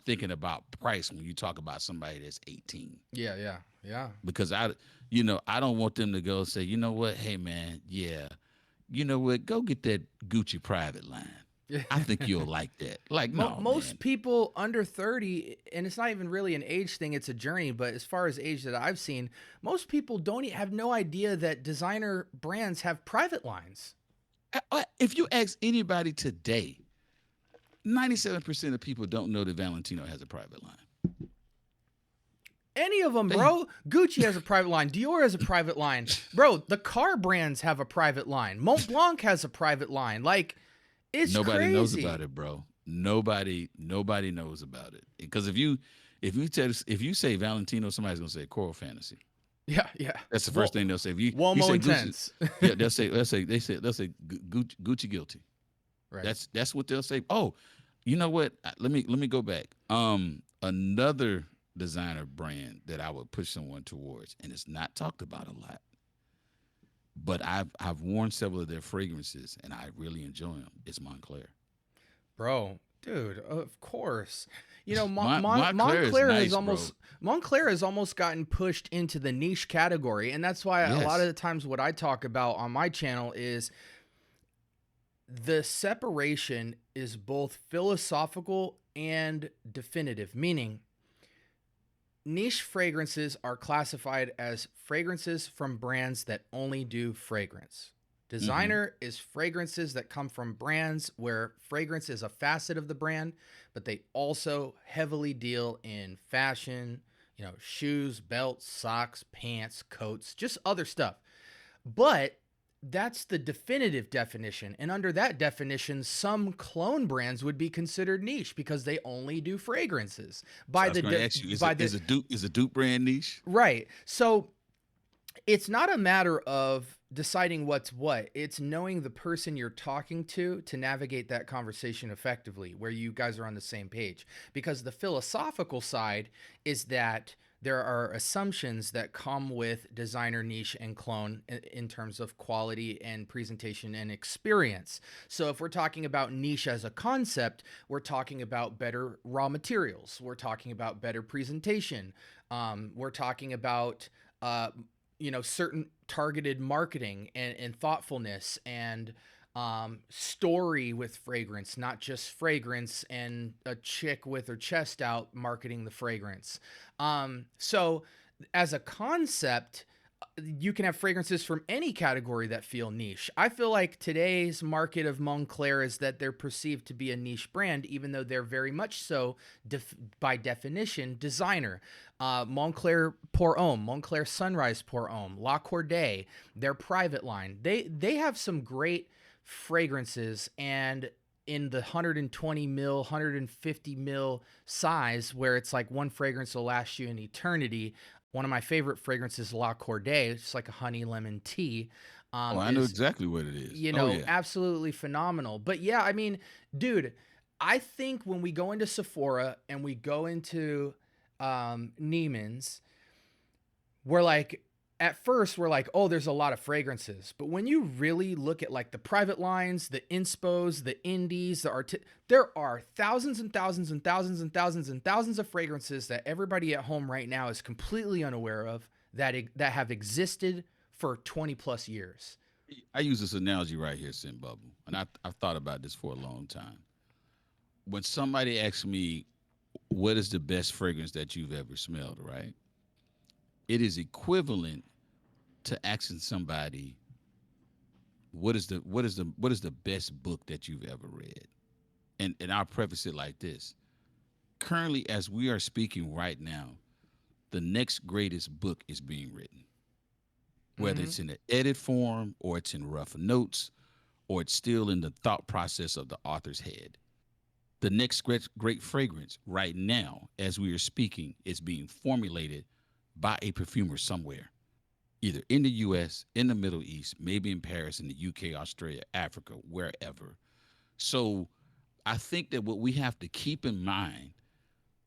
thinking about price when you talk about somebody that's 18. Yeah, yeah, yeah. Because I don't want them to go say, you know what, hey man, yeah, you know what, go get that Gucci private line. I think you'll like that. Like, no, Most man. people under 30, and it's not even really an age thing, it's a journey, but as far as age that I've seen, most people don't have no idea that designer brands have private lines. If you ask anybody today, 97% of people don't know that Valentino has a private line. Any of them, They bro. Gucci has a private line. Dior has a private line. Bro, the car brands have a private line. Mont Blanc has a private line. Like, it's Nobody knows about crazy. it, bro. Nobody knows about it. Because if you say Valentino, somebody's gonna say Coral Fantasy. Yeah, yeah. That's the first Well, thing they'll say. If you Womo say Gucci, Intense. yeah, they'll say Gucci guilty. Right. That's what they'll say. Oh, you know what? Let me go back. Another designer brand that I would push someone towards, and it's not talked about a lot, but I've worn several of their fragrances, and I really enjoy them. It's Montclair. Bro, dude, of course. You know, Montclair is nice, bro. Montclair has almost gotten pushed into the niche category, and that's why a lot of Yes. the times what I talk about on my channel is the separation is both philosophical and definitive, meaning niche fragrances are classified as fragrances from brands that only do fragrance. Mm-hmm. Designer is fragrances that come from brands where fragrance is a facet of the brand, but they also heavily deal in fashion, shoes, belts, socks, pants, coats, just other stuff. But that's the definitive definition. And under that definition, some clone brands would be considered niche because they only do fragrances. So By I was the going to de- ask you: by the is a dupe brand niche? Right. So it's not a matter of deciding what's what. It's knowing the person you're talking to navigate that conversation effectively, where you guys are on the same page. Because the philosophical side is that there are assumptions that come with designer niche and clone in terms of quality and presentation and experience. So if we're talking about niche as a concept, we're talking about better raw materials. We're talking about better presentation. We're talking about certain targeted marketing and thoughtfulness and story with fragrance, not just fragrance and a chick with her chest out marketing the fragrance. So as a concept, you can have fragrances from any category that feel niche. I feel like today's market of Montclair is that they're perceived to be a niche brand, even though they're very much so, by definition, designer. Montclair Pour Homme, Montclair Sunrise Pour Homme, La Corday, their private line. They have some great fragrances, and in the 120 mil, 150 mil size, where it's like one fragrance will last you an eternity. One of my favorite fragrances, La Corday, it's like a honey lemon tea, Oh, I know is, exactly what it is. Oh yeah. absolutely phenomenal. But yeah, I mean, dude, I think when we go into Sephora and we go into Neiman's, we're like, at first we're like, oh, there's a lot of fragrances. But when you really look at like the private lines, the inspos, the indies, there are thousands and thousands and thousands and thousands and thousands of fragrances that everybody at home right now is completely unaware of that have existed for 20 plus years. I use this analogy right here, Sin Bubble, and I've thought about this for a long time. When somebody asks me, "What is the best fragrance that you've ever smelled?" Right? It is equivalent to asking somebody, "What is the best book that you've ever read?" And I'll preface it like this: currently, as we are speaking right now, the next greatest book is being written, whether Mm-hmm. it's in an edit form or it's in rough notes or it's still in the thought process of the author's head. The next great fragrance right now, as we are speaking, is being formulated by a perfumer somewhere, either in the US, in the Middle East, maybe in Paris, in the UK, Australia, Africa, wherever. So I think that what we have to keep in mind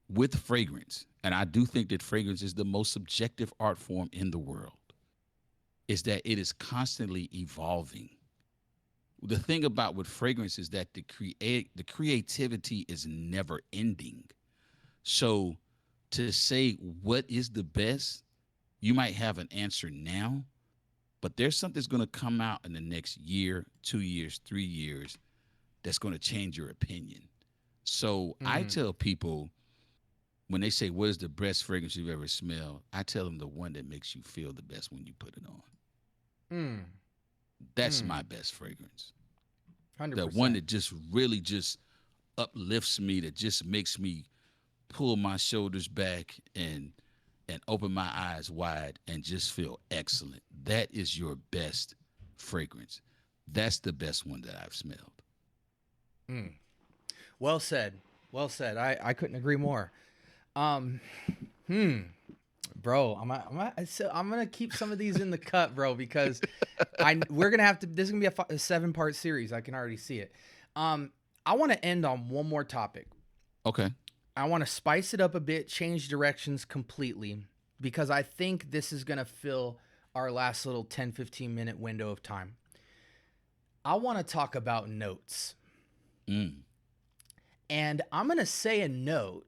with fragrance, and I do think that fragrance is the most subjective art form in the world, is that it is constantly evolving. The thing about with fragrance is that the creativity is never ending. So to say what is the best, you might have an answer now, but there's something that's going to come out in the next year, 2 years, 3 years that's going to change your opinion. So I Mm, tell people when they say, "What is the best fragrance you've ever smelled?" I tell them the one that makes you feel the best when you put it on. mm, That's mm. my best fragrance. The one 100%. that just really just uplifts me, that just makes me pull my shoulders back and open my eyes wide and just feel excellent. That is your best fragrance. That's the best one that I've smelled. Mm. Well said. Well said. I couldn't agree more. Um, hmm, bro, I'm gonna keep some of these in the cut, bro, because we're gonna have to. This is gonna be a 7-part series. I can already see it. Um, I want to end on one more topic. Okay. I want to spice it up a bit, change directions completely, because I think this is gonna fill our last little 10-15 minute window of time. I want to talk about notes, Mm. and I'm gonna say a note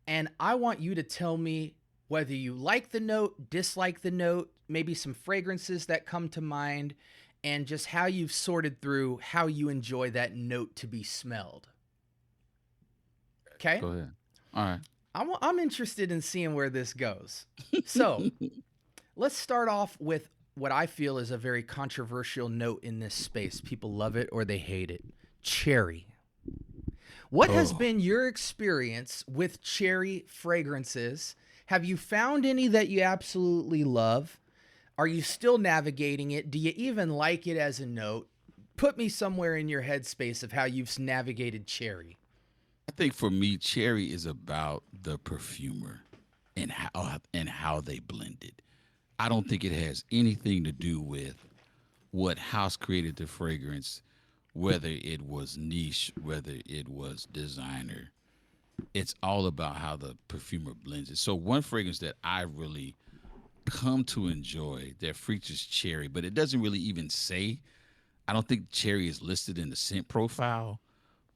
and I want you to tell me whether you like the note, dislike the note, maybe some fragrances that come to mind, and just how you've sorted through how you enjoy that note to be smelled. Okay? Go ahead. All right. I'm interested in seeing where this goes. So let's start off with what I feel is a very controversial note in this space. People love it or they hate it. Cherry. What has Oh, been your experience with cherry fragrances? Have you found any that you absolutely love? Are you still navigating it? Do you even like it as a note? Put me somewhere in your headspace of how you've navigated cherry. I think for me, cherry is about the perfumer and how they blend it. I don't think it has anything to do with what house created the fragrance, whether it was niche, whether it was designer. It's all about how the perfumer blends it. So one fragrance that I really come to enjoy that features cherry, but it doesn't really even say. I don't think cherry is listed in the scent profile,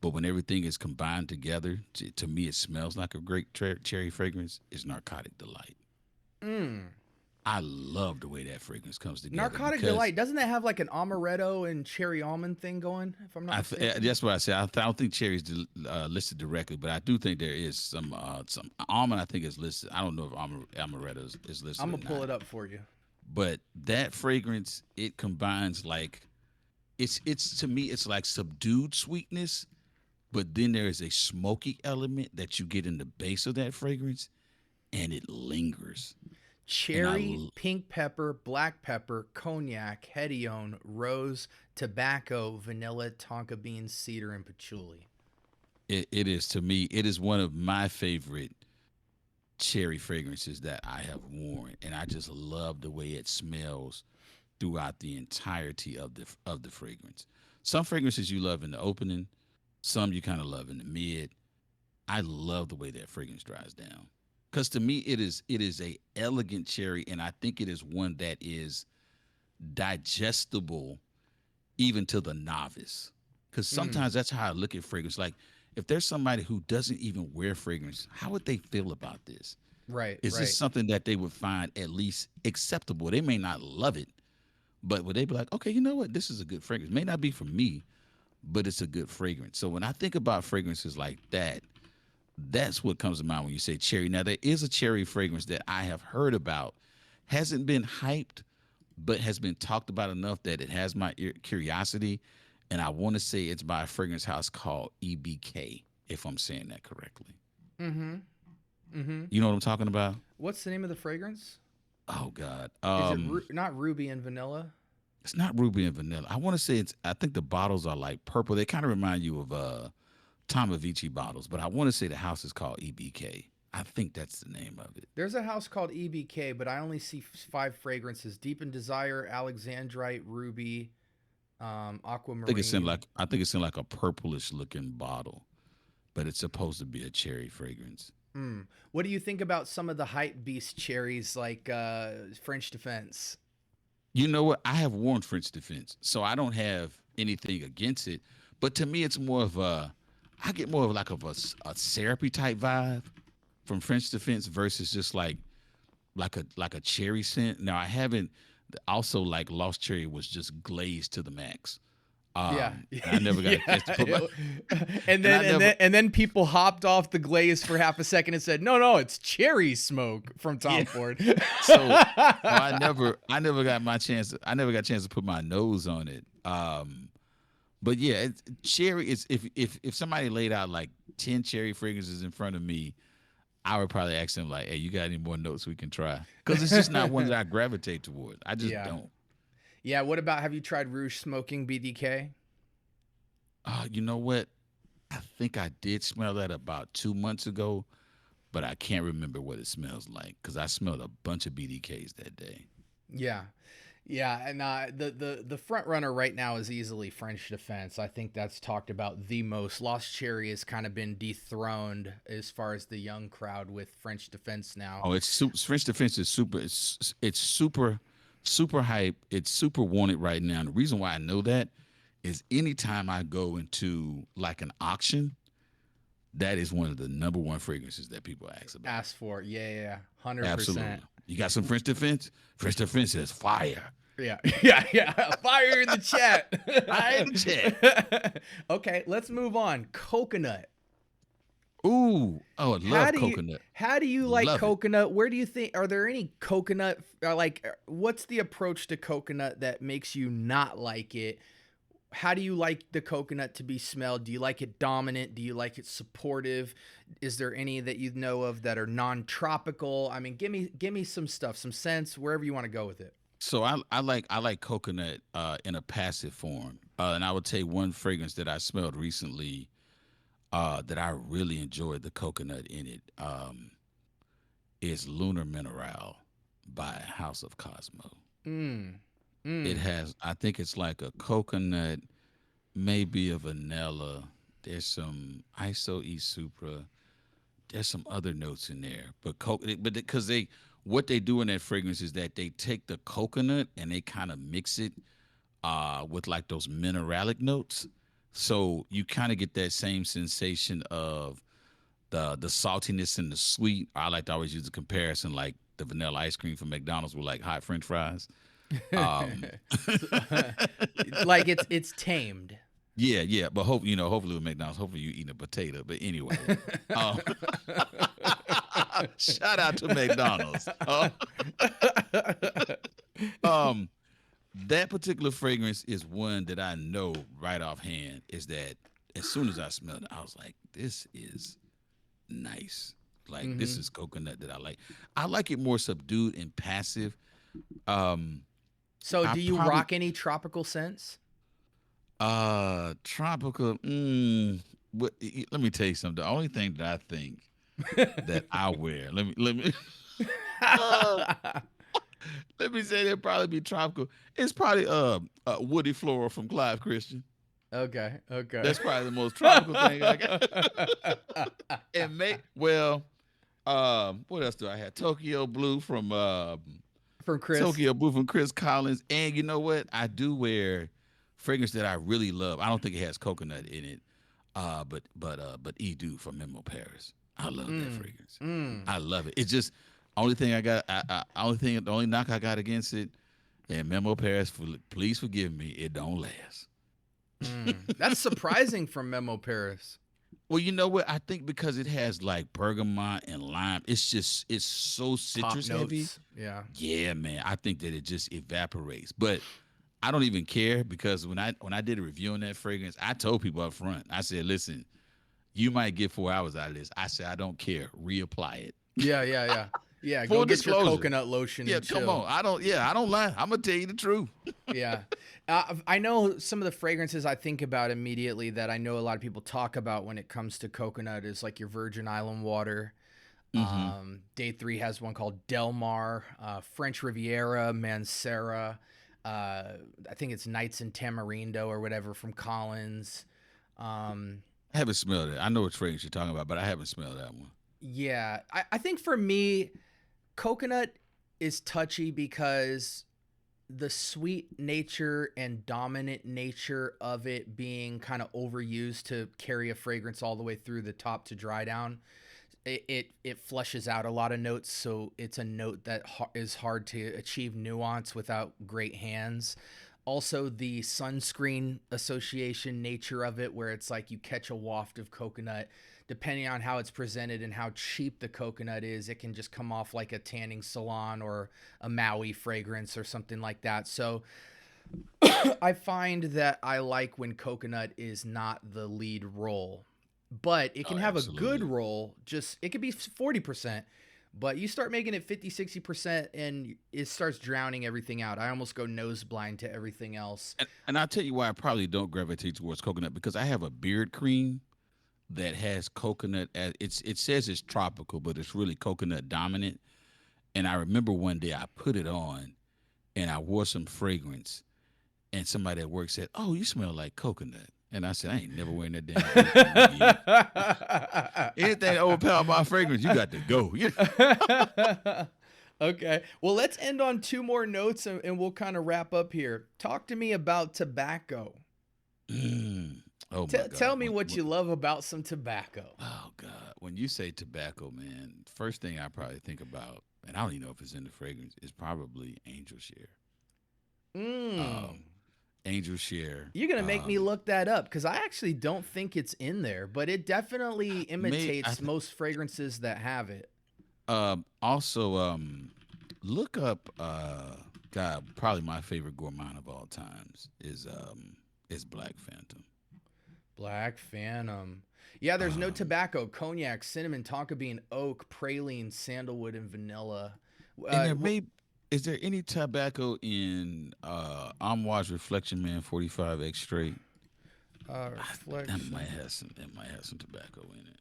but when everything is combined together, to me, it smells like a great cherry fragrance. Is Narcotic Delight. Mm. I love the way that fragrance comes together Narcotic because Delight. Doesn't that have like an amaretto and cherry almond thing going, if I'm not mistaken? that's what I said. I don't think cherry is listed directly, but I do think there is some almond. I think is listed. I don't know if amaretto is listed I'm or going to pull not. it up for you. But that fragrance, it combines like it's to me it's like subdued sweetness, but then there is a smoky element that you get in the base of that fragrance, and it lingers. And Cherry, pink pepper, black pepper, cognac, hedione, rose, tobacco, vanilla, tonka beans, cedar, and patchouli. it is to me it is one of my favorite cherry fragrances that I have worn, and I just love the way it smells throughout the entirety of the fragrance. Some fragrances you love in the opening, some you kind of love in the mid. I love the way that fragrance dries down. Cause to me it is a elegant cherry, and I think it is one that is digestible even to the novice. Cause Mm, sometimes that's how I look at fragrance. Like if there's somebody who doesn't even wear fragrance, how would they feel about this? right, Is this right. something that they would find at least acceptable? They may not love it, but would they be like, okay, you know what? This is a good fragrance. May not be for me, but it's a good fragrance. So when I think about fragrances like that, that's what comes to mind when you say cherry. Now there is a cherry fragrance that I have heard about, hasn't been hyped, but has been talked about enough that it has my curiosity. And I want to say it's by a fragrance house called EBK, if I'm saying that correctly. Mm-hmm. Mm-hmm. You know what I'm talking about? What's the name of the fragrance? Oh God. Is it not ruby and vanilla? It's not ruby and vanilla. I want to say it's. I think the bottles are like purple. They kind of remind you of Tom Avicii bottles, but I want to say the house is called EBK. I think that's the name of it. There's a house called EBK, but I only see 5 fragrances: Deep in Desire, Alexandrite, Ruby, Aquamarine. I think it's in like a purplish looking bottle, but it's supposed to be a cherry fragrance. Mm. What do you think about some of the hype beast cherries like French Defense? You know what? I have worn French Defense, so I don't have anything against it. But to me, it's more of a. I get more of like a syrupy type vibe from French Defense versus just like a cherry scent. Now I haven't. Also, like Lost Cherry was just glazed to the max. Yeah. And I never got a chance to put my And and I then never people hopped off the glaze for half a second and said, "No, it's cherry smoke from yeah. Tom Ford." So I never got my chance. I never got a chance to put my nose on it. But yeah, cherry is if somebody laid out like 10 cherry fragrances in front of me, I would probably ask them like, "Hey, you got any more notes we can try?" Because it's just not one that I gravitate toward. I just Yeah. don't. Yeah, what about, have you tried Rouge Smoking BDK? You know what? I think I did smell that about 2 months ago, but I can't remember what it smells like because I smelled a bunch of BDKs that day. Yeah. Yeah, and the front runner right now is easily French Defense. I think that's talked about the most. Lost Cherry has kind of been dethroned as far as the young crowd with French Defense now. Oh, French Defense is super. It's super hype. It's super wanted right now. And the reason why I know that is anytime I go into like an auction, that is one of the number one fragrances that people ask about. Ask for it. Yeah, 100%. Absolutely. You got some French Defense? French Defense is fire. Yeah, yeah. Fire in the chat. Fire in the chat. Okay, let's move on. Coconut. Ooh, oh, I love coconut. How do you like Love it. coconut? Where do you think, are there any coconut, what's the approach to coconut that makes you not like it? How do you like the coconut to be smelled? Do you like it dominant? Do you like it supportive? Is there any that you know of that are non-tropical? I mean, give me some stuff, some scents, wherever you want to go with it. So I like coconut in a passive form, and I would tell you one fragrance that I smelled recently that I really enjoyed the coconut in it is Lunar Mineral by House of Cosmo. Mm. It Mm. has, I think it's like a coconut, maybe a vanilla. There's some ISO E Supra. There's some other notes in there, but because what they do in that fragrance is that they take the coconut and they kind of mix it with like those mineralic notes, so you kind of get that same sensation of the saltiness and the sweet. I like to always use a comparison like the vanilla ice cream from McDonald's with like hot French fries. Um, Like it's tamed. yeah, yeah, but hopefully with McDonald's, hopefully you eating a potato. But anyway, um, shout out to McDonald's. Um, that particular fragrance is one that I know right offhand is that as soon as I smelled it, I was like, this is nice. Like this Hmm. is coconut that I like. I like it more subdued and passive. Um, So, I do you probably rock any tropical scents? tropical. Let me tell you something. The only thing that I think that I wear. Let me uh, let me say that probably be tropical. It's probably woody floral from Clive Christian. Okay, okay. That's probably the most tropical thing I got. And what else do I have? From Chris. Tokyo Blue from Chris Collins. And you know what? I do wear fragrance that I really love. I don't think it has coconut in it. But Edu from Memo Paris. I love that Mm, fragrance. mm. I love it. It's just only thing I got. The only knock I got against it. And Memo Paris, please forgive me. It don't last. Mm. That's surprising from Memo Paris. Well, you know what? I think because it has like bergamot and lime, it's so Top citrus heavy. notes. Yeah. Yeah, man. I think that it just evaporates. But I don't even care because when I did a review on that fragrance, I told people up front. I said, listen, you might get 4 hours out of this. I said, I don't care. Reapply it. Yeah, yeah, yeah. Yeah, go Full get your disclosure. coconut lotion Yeah, and come chill. on. I don't lie. I'm gonna tell you the truth. Yeah. I know some of the fragrances I think about immediately that I know a lot of people talk about when it comes to coconut is like your Virgin Island water. Hmm. Day 3 has one called Del Mar, French Riviera, Mancera. I think it's Nights in Tamarindo or whatever from Collins. Um, I haven't smelled it. I know what fragrance you're talking about, but I haven't smelled that one. yeah, I think for me, coconut is touchy because the sweet nature and dominant nature of it being kind of overused to carry a fragrance all the way through the top to dry down, it flushes out a lot of notes, so it's a note that is hard to achieve nuance without great hands. Also, the sunscreen association nature of it, where it's like you catch a waft of coconut. Depending on how it's presented and how cheap the coconut is, it can just come off like a tanning salon or a Maui fragrance or something like that. So I find that I like when coconut is not the lead role, but it Oh, can have a good absolutely. role. Just it could be 40%, but you start making it 50, 60% and it starts drowning everything out. I almost go nose blind to everything else. And I'll tell you why I probably don't gravitate towards coconut because I have a beard cream that has coconut as it says it's tropical, but it's really coconut dominant. And I remember one day I put it on and I wore some fragrance and somebody at work said, "Oh, you smell like coconut." And I said, "I ain't never wearing that damn beard cream again. Anything that overpower my fragrance, you got to go." Okay. Well, let's end on two more notes and we'll kind of wrap up here. Talk to me about tobacco. Mm. Oh my Tell God. me what you love about some tobacco. Oh God. When you say tobacco, man, first thing I probably think about, and I don't even know if it's in the fragrance, is probably angel share. Mm. Um, angel share. You're gonna make me look that up because I actually don't think it's in there, but it definitely May I imitates most fragrances that have it. Also, look up. God, probably my favorite gourmand of all times is Black Phantom. Black Phantom. Yeah, there's no Um, tobacco, cognac, cinnamon, tonka bean, oak, praline, sandalwood, and vanilla. and is there any tobacco in Armoire's Reflection Man 45X straight? That might Reflection. have some. It might have some tobacco in it.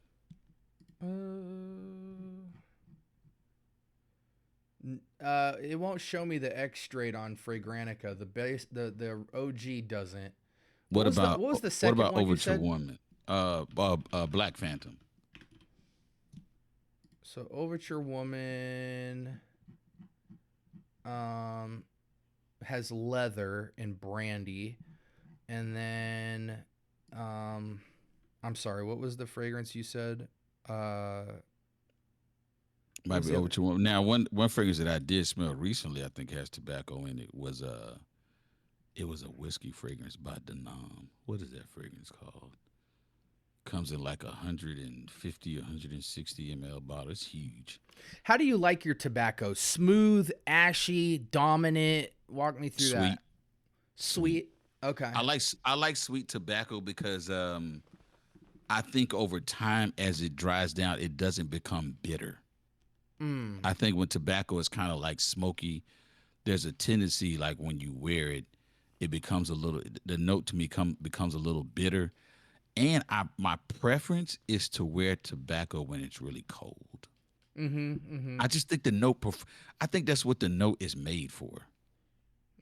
Uh, it won't show me the X straight on Fragrantica. The base, the OG doesn't. What about What was the what second about one you Overture said? Woman? Black Phantom. So Overture Woman um has leather and brandy, and then um I'm sorry, what was the fragrance you said? Uh what Might was be the other? Overture Woman. Now, one fragrance that I did smell recently, I think has tobacco in it. It was a whiskey fragrance by Denom. What is that fragrance called? Comes in like 150, 160 ml bottle. It's huge. How do you like your tobacco? Smooth, ashy, dominant? Walk me through that. Sweet, sweet. Sweet. Okay. I like sweet tobacco because I think over time as it dries down, it doesn't become bitter. Mm. I think when tobacco is kind of like smoky, there's a tendency like when you wear it, it becomes a little the note to me becomes a little bitter. And my preference is to wear tobacco when it's really cold. Mm-hmm. Mm-hmm. I just think I think that's what the note is made for.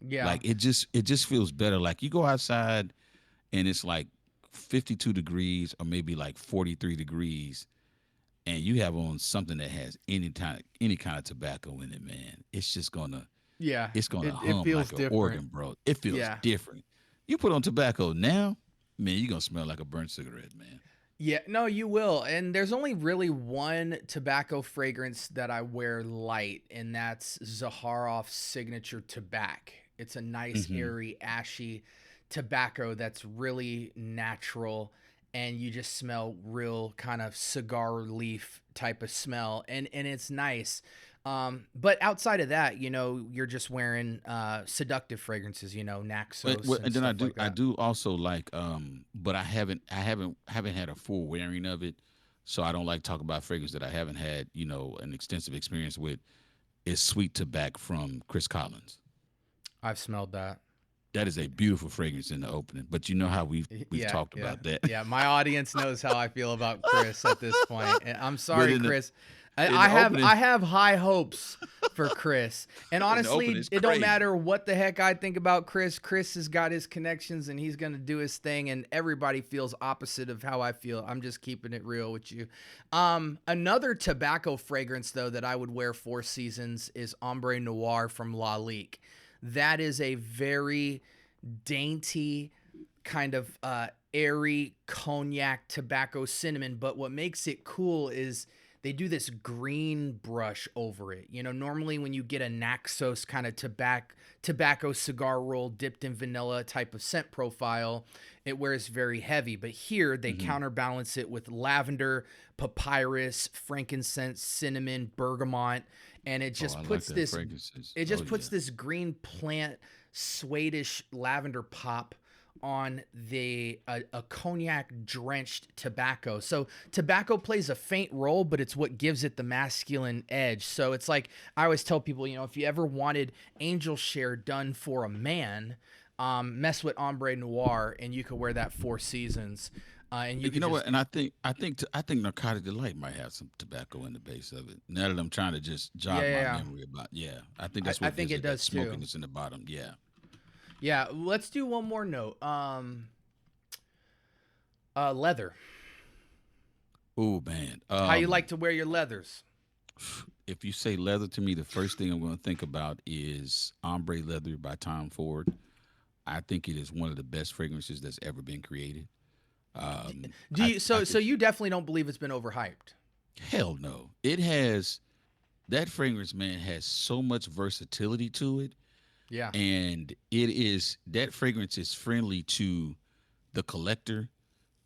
Yeah. Like it just feels better. Like you go outside and it's like 52 degrees or maybe like 43 degrees and you have on something that has any kind of tobacco in it, man. Yeah. It's gonna It hum feels like an different. organ, bro. It feels Yeah. different. You put on tobacco now, man, you're gonna smell like a burnt cigarette, man. Yeah, no, you will. And there's only really one tobacco fragrance that I wear light, and that's Zaharoff's signature tobacco. It's a nice, Hmm. airy, ashy tobacco that's really natural, and you just smell real kind of cigar leaf type of smell, and it's nice. But outside of that, you're just wearing seductive fragrances, Naxos and And then stuff like I that. do also like but I haven't had a full wearing of it, so I don't like talk about fragrance that I haven't had an extensive experience with. Is Sweet Tobacco from Chris Collins. I've smelled that. That is a beautiful fragrance in the opening, but you know how we've Yeah, talked yeah, about that. yeah. My audience knows how I feel about Chris at this point, and I'm But sorry, Chris. in the opening I have high hopes for Chris, and in the opening honestly, it's it don't crazy. matter what the heck I think about Chris. Chris has got his connections, and he's gonna do his thing, and everybody feels opposite of how I feel. I'm just keeping it real with you. Another tobacco fragrance though that I would wear 4 seasons is Ombre Noir from La Lique. That is a very dainty kind of airy cognac tobacco cinnamon, but what makes it cool is they do this green brush over it. You know, normally when you get a Naxos kind of tobacco cigar roll dipped in vanilla type of scent profile, it wears very heavy. But here they Hmm. counterbalance it with lavender, papyrus, frankincense, cinnamon, bergamot, and it Oh, just I like puts that this fragrances. it Oh just yeah. puts this green plant suede-ish lavender pop on a cognac drenched tobacco. So tobacco plays a faint role, but it's what gives it the masculine edge. So it's like I always tell people, you know, if you ever wanted angel share done for a man, mess with ombre noir, and you could wear that 4 seasons, and you You could know just what? And I think Narcotic Delight might have some tobacco in the base of it. Now that I'm trying to just yeah, jog yeah, my yeah. memory about, yeah, I think that's I what think gives it it that does too. smokiness in the bottom. Yeah. Yeah, let's do one more note. Leather. Oh man. How you like to wear your leathers? If you say leather to me, the first thing I'm going to think about is Ombre Leather by Tom Ford. I think it is one of the best fragrances that's ever been created. Do I you I so could you definitely don't believe it's been overhyped? hell no. It has that fragrance, man, has so much versatility to it, Yeah. and that fragrance is friendly to the collector.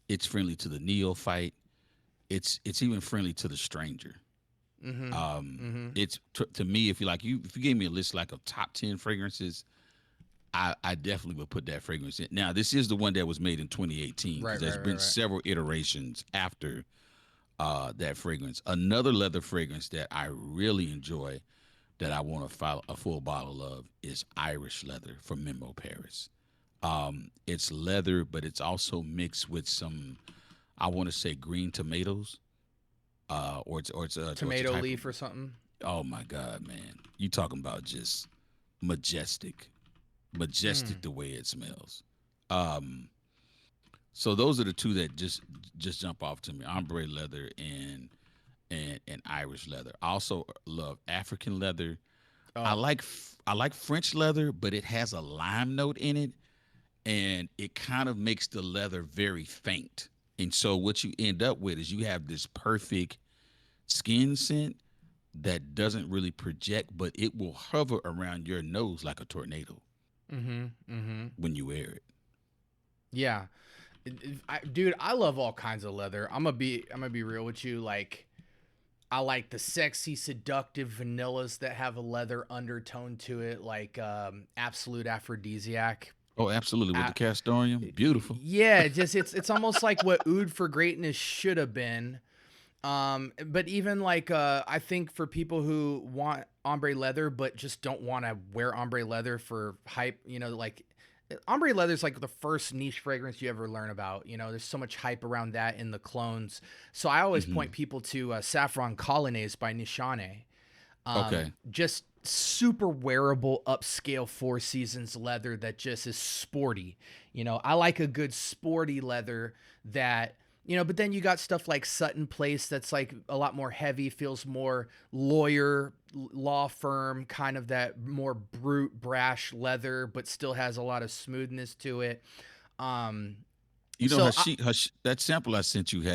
It's friendly to the neophyte. It's even friendly to the stranger. Mm-hmm. Mm-hmm. It's to me, if you gave me a list like of top 10 fragrances, I definitely would put that fragrance in. Now, this is the one that was made in 2018 because Right, there's right, right, been right. several iterations after that fragrance. Another leather fragrance that I really enjoy that I want to follow a full bottle of is Irish leather from Memo Paris. It's leather, but it's also mixed with some, I want to say, green tomatoes, or it's a Tomato type of. leaf or something. Oh my God, man! You talking about just majestic, majestic Mm. the way it smells. Um, so those are the two that just jump off to me: ombre leather and Irish leather. I also love African leather. I Oh. like I like French leather, but it has a lime note in it, and it kind of makes the leather very faint. And so what you end up with is you have this perfect skin scent that doesn't really project, but it will hover around your nose like a tornado Mm-hmm. Mm-hmm. when you wear it. Yeah. Dude, I love all kinds of leather. I'm gonna be real with you. Like, I like the sexy, seductive vanillas that have a leather undertone to it, like Absolute Aphrodisiac. Oh, absolutely. With the A- castoreum, beautiful. yeah, it's almost like what Oud for Greatness should have been. But even like I think for people who want ombre leather but just don't want to wear ombre leather for hype, you know, like ombre leather is like the first niche fragrance you ever learn about. You know, there's so much hype around that in the clones. So I always point Hmm. people to Saffron Colonnades by Nishane. Okay. Just super wearable upscale 4 seasons leather that just is sporty. You know, I like a good sporty leather that, you know, but then you got stuff like Sutton Place that's like a lot more heavy, feels more lawyer, law firm, kind of that more brute, brash leather, but still has a lot of smoothness to it. Um, You know, so I, that sample I sent you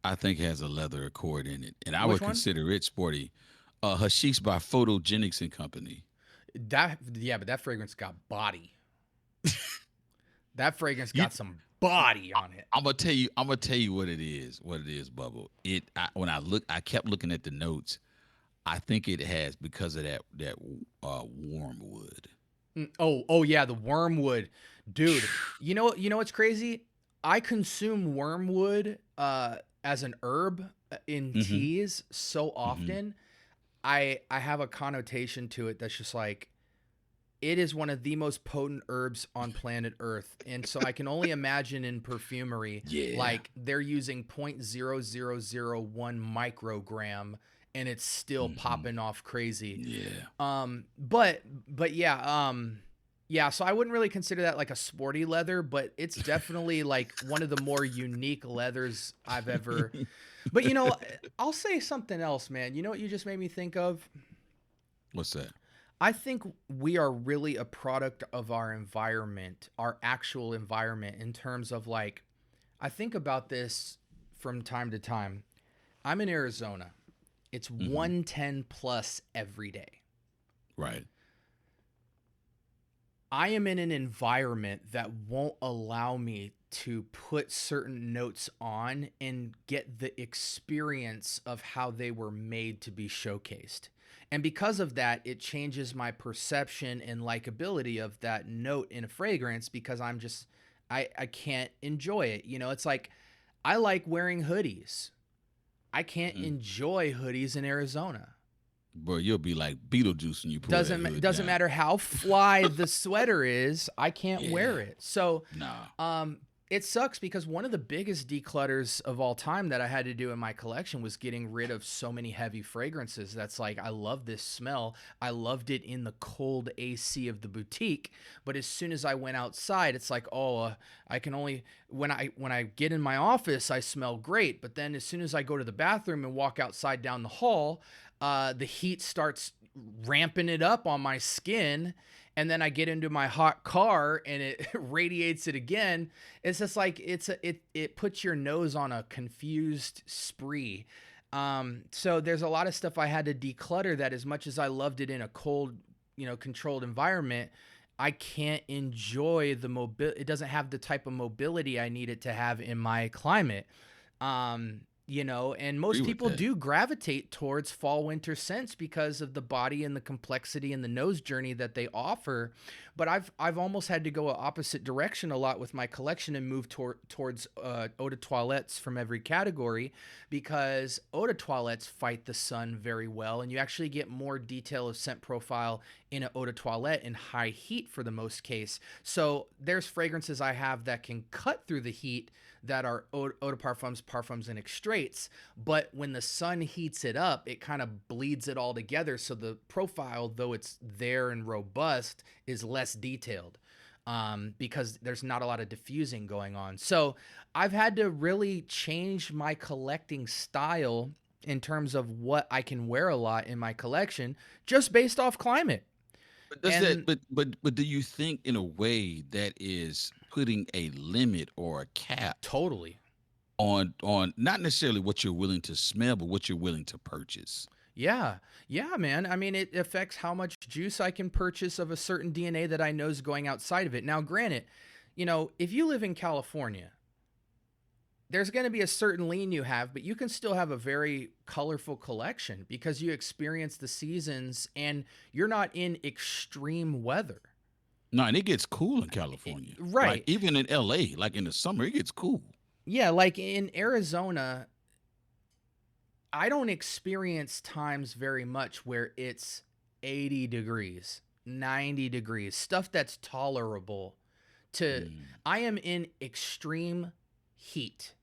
I think, has a leather accord in it, and I which would one? consider it sporty. Hashish by Photogenics and Company. Yeah, but that fragrance got body. That fragrance You, got some body on it. I'm gonna tell you. I'm gonna tell you what it is. What it is, Bubble. When I kept looking at the notes. I think it has because of that warm wood. Oh yeah, the wormwood, dude. You know what's crazy? I consume wormwood as an herb in Mm-hmm. teas so Mm-hmm. often. I have a connotation to it that's just like it is one of the most potent herbs on planet Earth. And so I can only imagine in perfumery, Yeah. like they're using 0.0001 microgram and it's still Mm-hmm. popping off crazy. Yeah. But yeah, yeah, so I wouldn't really consider that like a sporty leather, but it's definitely like one of the more unique leathers I've ever. But you know, I'll say something else, man. You know what you just made me think of? What's that? I think we are really a product of our environment, our actual environment in terms of like I think about this from time to time. I'm in Arizona. It's Mm-hmm. 110 plus every day. Right. I am in an environment that won't allow me to put certain notes on and get the experience of how they were made to be showcased. And because of that, it changes my perception and likability of that note in a fragrance because I can't enjoy it. You know, it's like I like wearing hoodies. I can't Mm-hmm. enjoy hoodies in Arizona. Bro, you'll be like Beetlejuice when you pull that Doesn't hood doesn't down. matter how fly the sweater is, I can't wear Yeah. it. So, Nah. um, it sucks because one of the biggest declutters of all time that I had to do in my collection was getting rid of so many heavy fragrances. That's like I love this smell. I loved it in the cold AC of the boutique, but as soon as I went outside, it's like, oh, I can only when I get in my office, I smell great, but then as soon as I go to the bathroom and walk outside down the hall, the heat starts ramping it up on my skin, and then I get into my hot car and it radiates it again. It's just like it puts your nose on a confused spree. So there's a lot of stuff I had to declutter that as much as I loved it in a cold, controlled environment, I can't enjoy the mobility. It doesn't have the type of mobility I need it to have in my climate. And Agree most with people that. do gravitate towards fall winter scents because of the body and the complexity and the nose journey that they offer. But I've almost had to go a opposite direction a lot with my collection and move towards eau de toilettes from every category because eau de toilettes fight the sun very well, and you actually get more detail of scent profile in an eau de toilette in high heat for the most case. So there's fragrances I have that can cut through the heat that are eau de parfums, parfums, and extraits. But when the sun heats it up, it kind of bleeds it all together. So the profile, though it's there and robust, is less detailed because there's not a lot of diffusing going on. So I've had to really change my collecting style in terms of what I can wear a lot in my collection just based off climate. But does that And but do you think in a way that is putting a limit or a cap totally. on not necessarily what you're willing to smell, but what you're willing to purchase? Yeah. Yeah, man. I mean, it affects how much juice I can purchase of a certain DNA that I know is going outside of it. Now, granted, if you live in California, there's going to be a certain lean you have, but you can still have a very colorful collection because you experience the seasons and you're not in extreme weather. No, and it gets cool in California. Like Right. even in LA, like in the summer, it gets cool. Yeah, like in Arizona, I don't experience times very much where it's 80 degrees, 90 degrees, stuff that's tolerable to Mm. I am in extreme heat.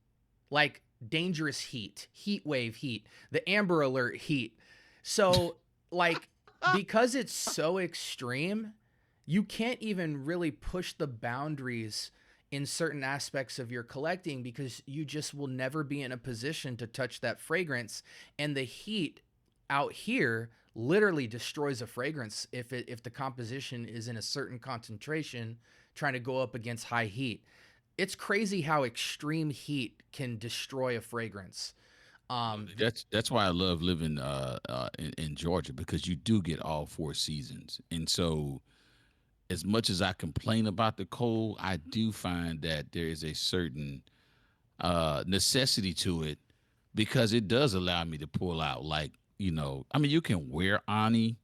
Like dangerous heat wave heat, the amber alert heat. So like because it's so extreme, you can't even really push the boundaries in certain aspects of your collecting because you just will never be in a position to touch that fragrance, and the heat out here literally destroys a fragrance if the composition is in a certain concentration trying to go up against high heat. It's crazy how extreme heat can destroy a fragrance. Um, th- That's why I love living in Georgia because you do get all four seasons. And so as much as I complain about the cold, I do find that there is a certain necessity to it because it does allow me to pull out I mean you can wear Ani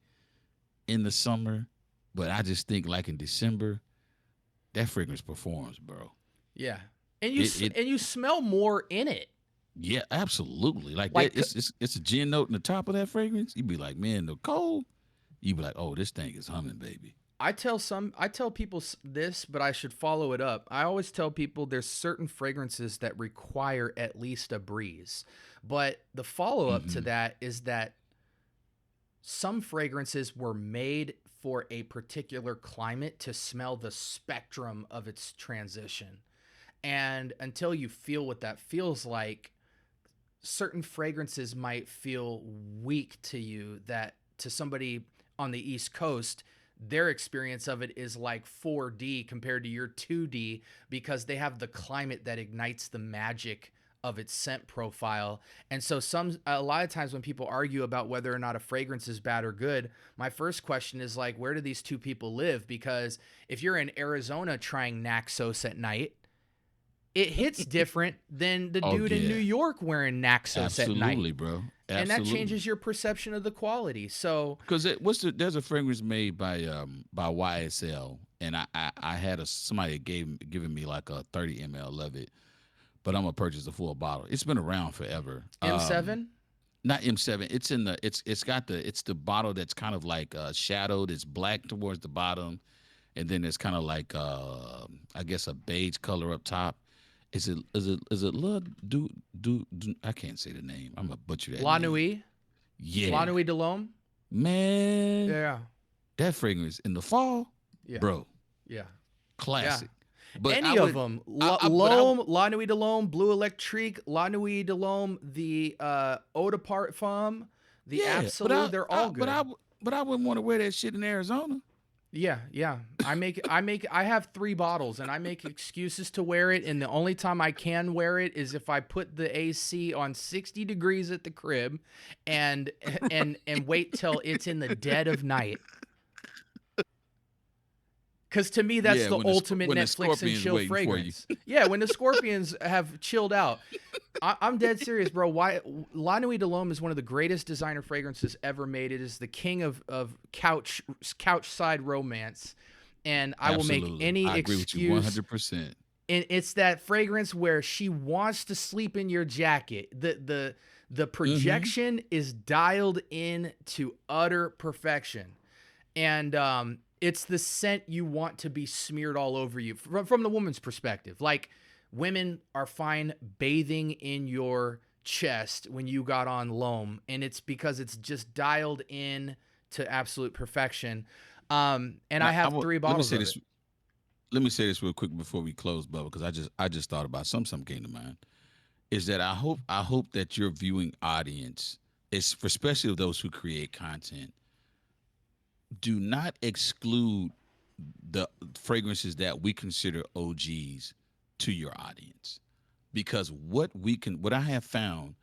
in the summer, but I just think like in December, that fragrance performs, bro. yeah, and you It it and you smell more in it. Yeah, absolutely. Like that, Like it's a gin note in the top of that fragrance. You'd be like, man, the cold. You'd be like, oh, this thing is humming, baby. I tell people this, but I should follow it up. I always tell people there's certain fragrances that require at least a breeze. But the follow up to Hmm. that is that some fragrances were made for a particular climate to smell the spectrum of its transition. And until you feel what that feels like, certain fragrances might feel weak to you that to somebody on the East Coast, their experience of it is like 4D compared to your 2D because they have the climate that ignites the magic of its scent profile. And so a lot of times when people argue about whether or not a fragrance is bad or good, my first question is like, where do these two people live? Because if you're in Arizona trying Naxos at night, it hits different than the Oh dude in New yeah, York wearing Naxos at night. absolutely, bro. And that Absolutely. changes your perception of the quality. So, Because there's a fragrance made by YSL, and I had somebody given me like a 30 ml of it, but I'm gonna purchase a full bottle. It's been around forever. M7? Not M7. It's the bottle that's kind of like shadowed. It's black towards the bottom, and then it's kind of like I guess a beige color up top. Is it do I can't say the name. I'm gonna butcher that La name. Nuit? La Yeah, Nuit de l'Homme? man, Yeah. that fragrance in the fall, Yeah. bro, Yeah. Yeah. classic. But I Any of would, them. but I, L'Homme, La Nuit de l'Homme, Blue Electrique, La Nuit de l'Homme, the Eau de Parfum, the yeah, Absolute, they're all good. but I wouldn't want to wear that shit in Arizona. Yeah, yeah. I have 3 bottles and I make excuses to wear it, and the only time I can wear it is if I put the AC on 60 degrees at the crib and and wait till it's in the dead of night. Cause to me, that's Yeah, the ultimate when the Netflix and scorpion's chill waiting for you. fragrance. Yeah, when the scorpions have chilled out. I'm dead serious, bro. Why La Nuit de l'Homme is one of the greatest designer fragrances ever made. It is the king of couch side romance, and I will make Absolutely, any I agree with you excuse. 100%. And it's that fragrance where she wants to sleep in your jacket. The Hmm. projection is dialed in to utter perfection, and it's the scent you want to be smeared all over you from the woman's perspective. Like, women are fine bathing in your chest when you got on loam, and it's because it's just dialed in to absolute perfection. And I have 3 Let me bottles say of it. this. Let me say this real quick before we close, Bubba, because I just thought about something came to mind. Is that I hope that your viewing audience is, especially of those who create content, do not exclude the fragrances that we consider OGs to your audience, because what I have found,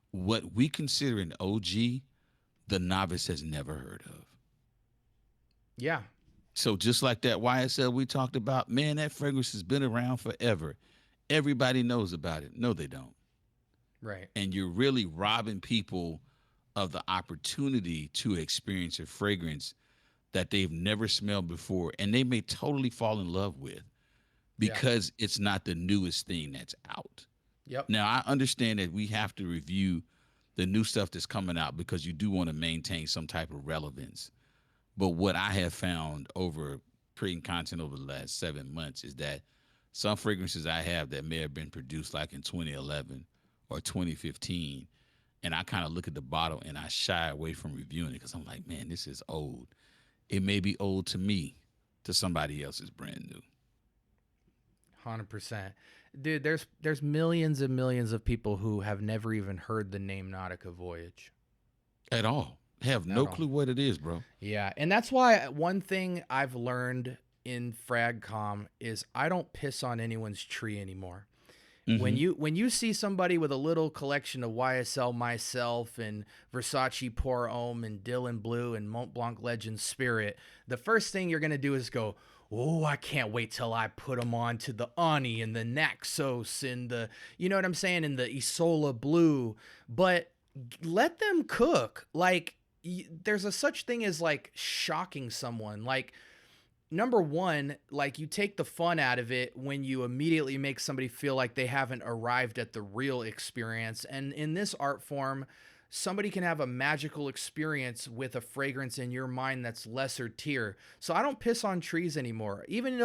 what we consider an OG, the novice has never heard of. Yeah, So just like that YSL we talked about, man, that fragrance has been around forever. Everybody knows about it. No, they don't. right. And you're really robbing people of the opportunity to experience a fragrance that they've never smelled before, and they may totally fall in love with Yeah. because it's not the newest thing that's out. Yep. Now, I understand that we have to review the new stuff that's coming out because you do want to maintain some type of relevance. But what I have found over creating content over the last 7 months is that some fragrances I have that may have been produced like in 2011 or 2015, and I kind of look at the bottle and I shy away from reviewing it because I'm like, man, this is old. It may be old to me, to somebody else is brand new. 100%. Dude, there's millions and millions of people who have never even heard the name Nautica Voyage At all. Have at no all. clue what it is, bro. Yeah, and that's why one thing I've learned in Fragcom is I don't piss on anyone's tree anymore. Mm-hmm. When you see somebody with a little collection of YSL Myself and Versace Pour Homme and Dylan Blue and Mont Blanc Legend Spirit, the first thing you're gonna do is go, "Oh, I can't wait till I put them on to the Ani and the Naxos and the, you know what I'm saying, and the Isola Blue." But let them cook. Like, there's a such thing as like shocking someone. Like, number one, like, you take the fun out of it when you immediately make somebody feel like they haven't arrived at the real experience. And in this art form, somebody can have a magical experience with a fragrance in your mind that's lesser tier. So I don't piss on trees anymore. Even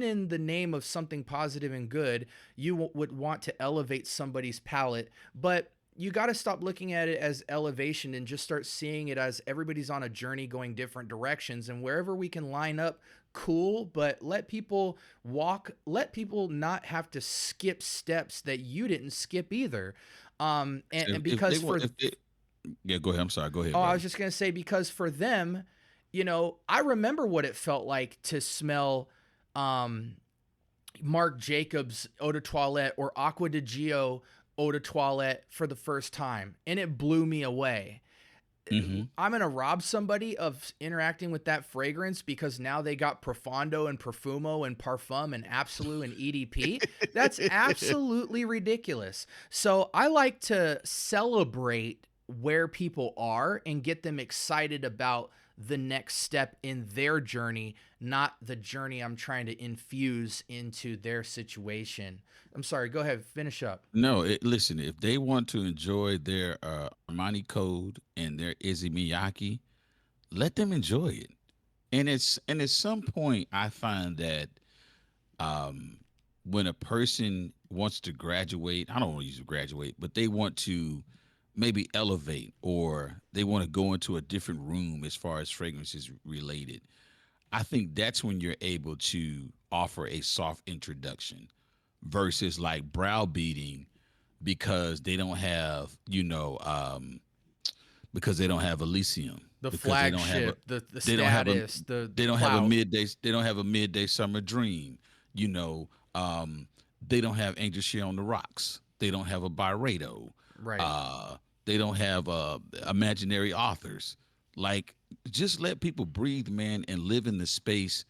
in the name of something positive and good, you would want to elevate somebody's palate, but you got to stop looking at it as elevation and just start seeing it as everybody's on a journey going different directions, and wherever we can line up, cool, but let people walk, let people not have to skip steps that you didn't skip either. And If they because want, for if they, yeah, go ahead. I'm sorry. Go ahead, Oh, I brother. was just going to say, because for them, I remember what it felt like to smell um Marc Jacobs Eau de Toilette or Aqua di Gio eau de toilette for the first time, and it blew me away. Hmm. I'm going to rob somebody of interacting with that fragrance because now they got Profondo and Profumo and Parfum and Absolute and EDP. That's absolutely ridiculous. So I like to celebrate where people are and get them excited about the next step in their journey, not the journey I'm trying to infuse into their situation. I'm sorry, go ahead, finish up. No, listen, if they want to enjoy their Armani Code and their Izzy Miyake, let them enjoy it. And at some point, I find that um, when a person wants to graduate, I don't want to use graduate, but they want to maybe elevate or they want to go into a different room as far as fragrances related. I think that's when you're able to offer a soft introduction versus like browbeating because they don't have, because they don't have Elysium, The because they don't have a flagship, the they don't have a status, the they don't have a clout. midday summer dream, you know. They don't have Angel Share on the Rocks. They don't have a Byredo. Right. Uh, they don't have imaginary authors. Like, just let people breathe, man, and live in the space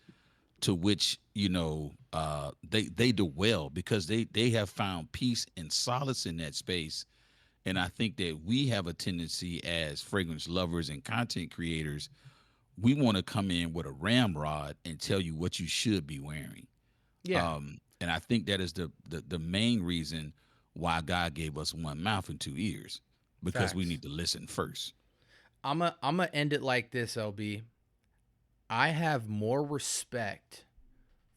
to which they dwell because they have found peace and solace in that space. And I think that we have a tendency as fragrance lovers and content creators, we want to come in with a ramrod and tell you what you should be wearing. Yeah, And I think that is the main reason why God gave us one mouth and two ears, because we facts. need to listen first. I'm gonna end it like this, LB. I have more respect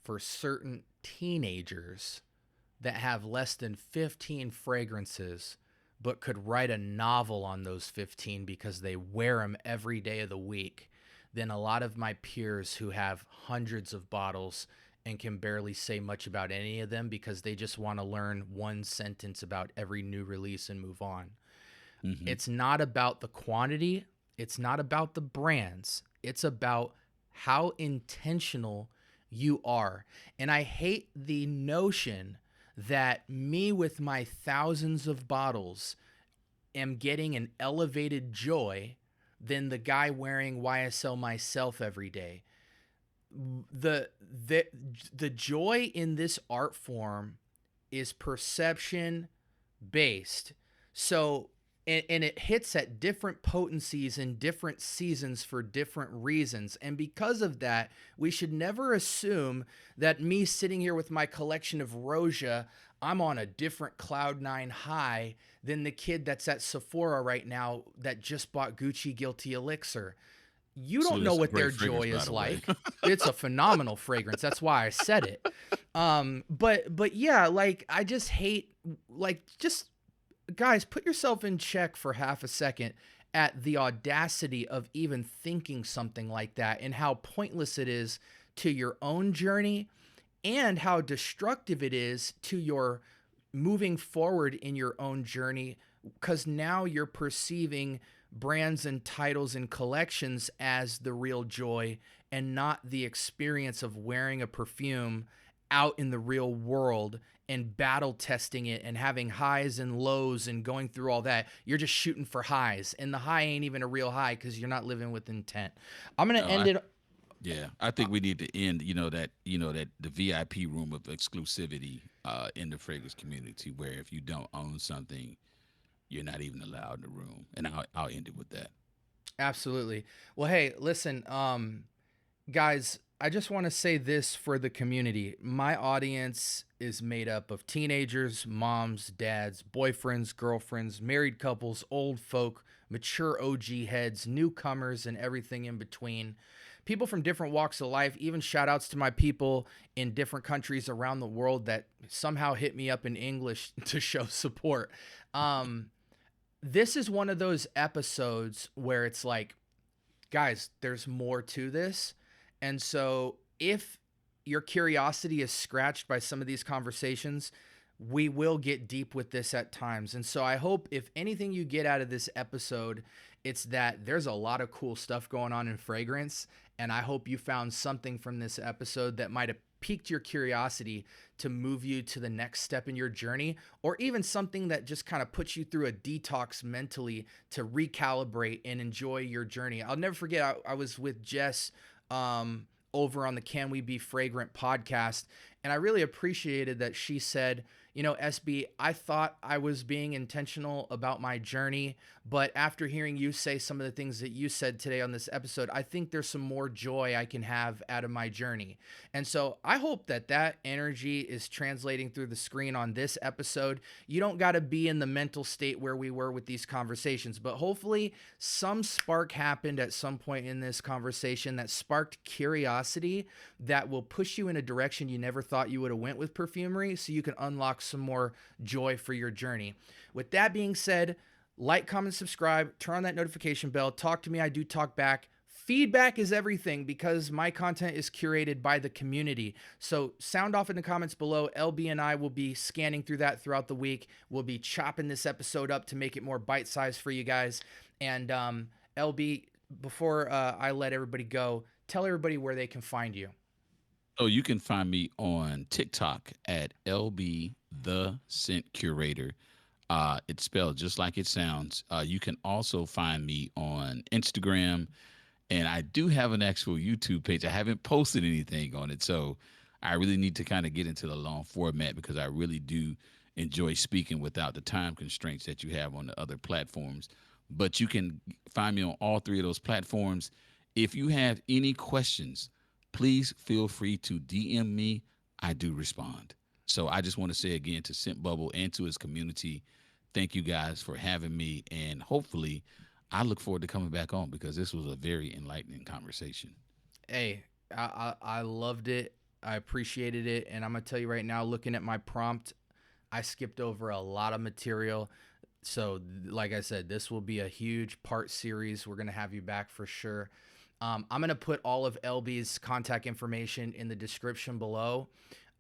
for certain teenagers that have less than 15 fragrances but could write a novel on those 15 because they wear them every day of the week than a lot of my peers who have hundreds of bottles and can barely say much about any of them because they just want to learn one sentence about every new release and move on. Hmm. It's not about the quantity, it's not about the brands, it's about how intentional you are. And I hate the notion that me with my thousands of bottles am getting an elevated joy than the guy wearing YSL myself every day. The the the joy in this art form is perception based. So, and it hits at different potencies in different seasons for different reasons. And because of that, we should never assume that me sitting here with my collection of Roja, I'm on a different cloud nine high than the kid that's at Sephora right now that just bought Gucci Guilty Elixir. You don't So know that's a what their great fragrance, joy by is the way. like. It's a phenomenal fragrance. That's why I said it. But yeah, like I just hate, like, just guys, put yourself in check for half a second at the audacity of even thinking something like that and how pointless it is to your own journey and how destructive it is to your moving forward in your own journey, because now you're perceiving brands and titles and collections as the real joy and not the experience of wearing a perfume out in the real world and battle testing it and having highs and lows and going through all that. You're just shooting for highs, and the high ain't even a real high because you're not living with intent. I'm gonna No, end it. yeah, I think we need to end, that the VIP room of exclusivity in the fragrance community, where if you don't own something, you're not even allowed in the room. And I'll end it with that. Absolutely. Well, hey, listen, guys, I just want to say this for the community. My audience is made up of teenagers, moms, dads, boyfriends, girlfriends, married couples, old folk, mature OG heads, newcomers, and everything in between. People from different walks of life, even shout outs to my people in different countries around the world that somehow hit me up in English to show support. This is one of those episodes where it's like, guys, there's more to this. And so if your curiosity is scratched by some of these conversations, we will get deep with this at times. And so I hope if anything you get out of this episode, it's that there's a lot of cool stuff going on in fragrance. And I hope you found something from this episode that might piqued your curiosity to move you to the next step in your journey, or even something that just kind of puts you through a detox mentally to recalibrate and enjoy your journey. I'll never forget, I was with Jess over on the Can We Be Fragrant podcast, and I really appreciated that she said, you know, SB, I thought I was being intentional about my journey, but after hearing you say some of the things that you said today on this episode, I think there's some more joy I can have out of my journey. And so I hope that that energy is translating through the screen on this episode. You don't got to be in the mental state where we were with these conversations, but hopefully some spark happened at some point in this conversation that sparked curiosity that will push you in a direction you never thought you would have went with perfumery, so you can unlock some more joy for your journey. With that being said, like, comment, subscribe, turn on that notification bell, talk to me, I do talk back. Feedback is everything because my content is curated by the community. So sound off in the comments below. LB and I will be scanning through that throughout the week. We'll be chopping this episode up to make it more bite-sized for you guys. And LB, before I let everybody go, tell everybody where they can find you. Oh, you can find me on TikTok at LB the Scent Curator. It's spelled just like it sounds. You can also find me on Instagram, and I do have an actual YouTube page. I haven't posted anything on it, so I really need to kind of get into the long format because I really do enjoy speaking without the time constraints that you have on the other platforms. But you can find me on all three of those platforms. If you have any questions, please feel free to DM me. I do respond. So I just want to say again to Scent Bubble and to his community, thank you guys for having me. And hopefully I look forward to coming back on because this was a very enlightening conversation. Hey, I loved it. I appreciated it. And I'm going to tell you right now, looking at my prompt, I skipped over a lot of material. So like I said, this will be a huge part series. We're going to have you back for sure. I'm going to put all of LB's contact information in the description below.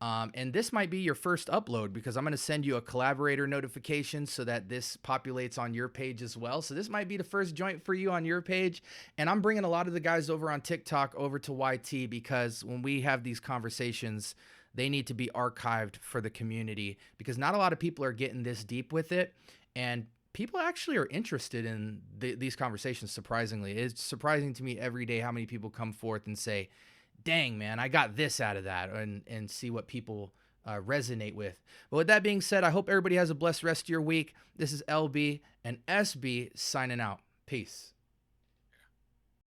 And this might be your first upload because I'm going to send you a collaborator notification so that this populates on your page as well. So this might be the first joint for you on your page. And I'm bringing a lot of the guys over on TikTok over to YT because when we have these conversations, they need to be archived for the community because not a lot of people are getting this deep with it. And people actually are interested in these conversations, surprisingly. It's surprising to me every day how many people come forth and say, dang, man, I got this out of that, and see what people resonate with. But with that being said, I hope everybody has a blessed rest of your week. This is LB and SB signing out. Peace.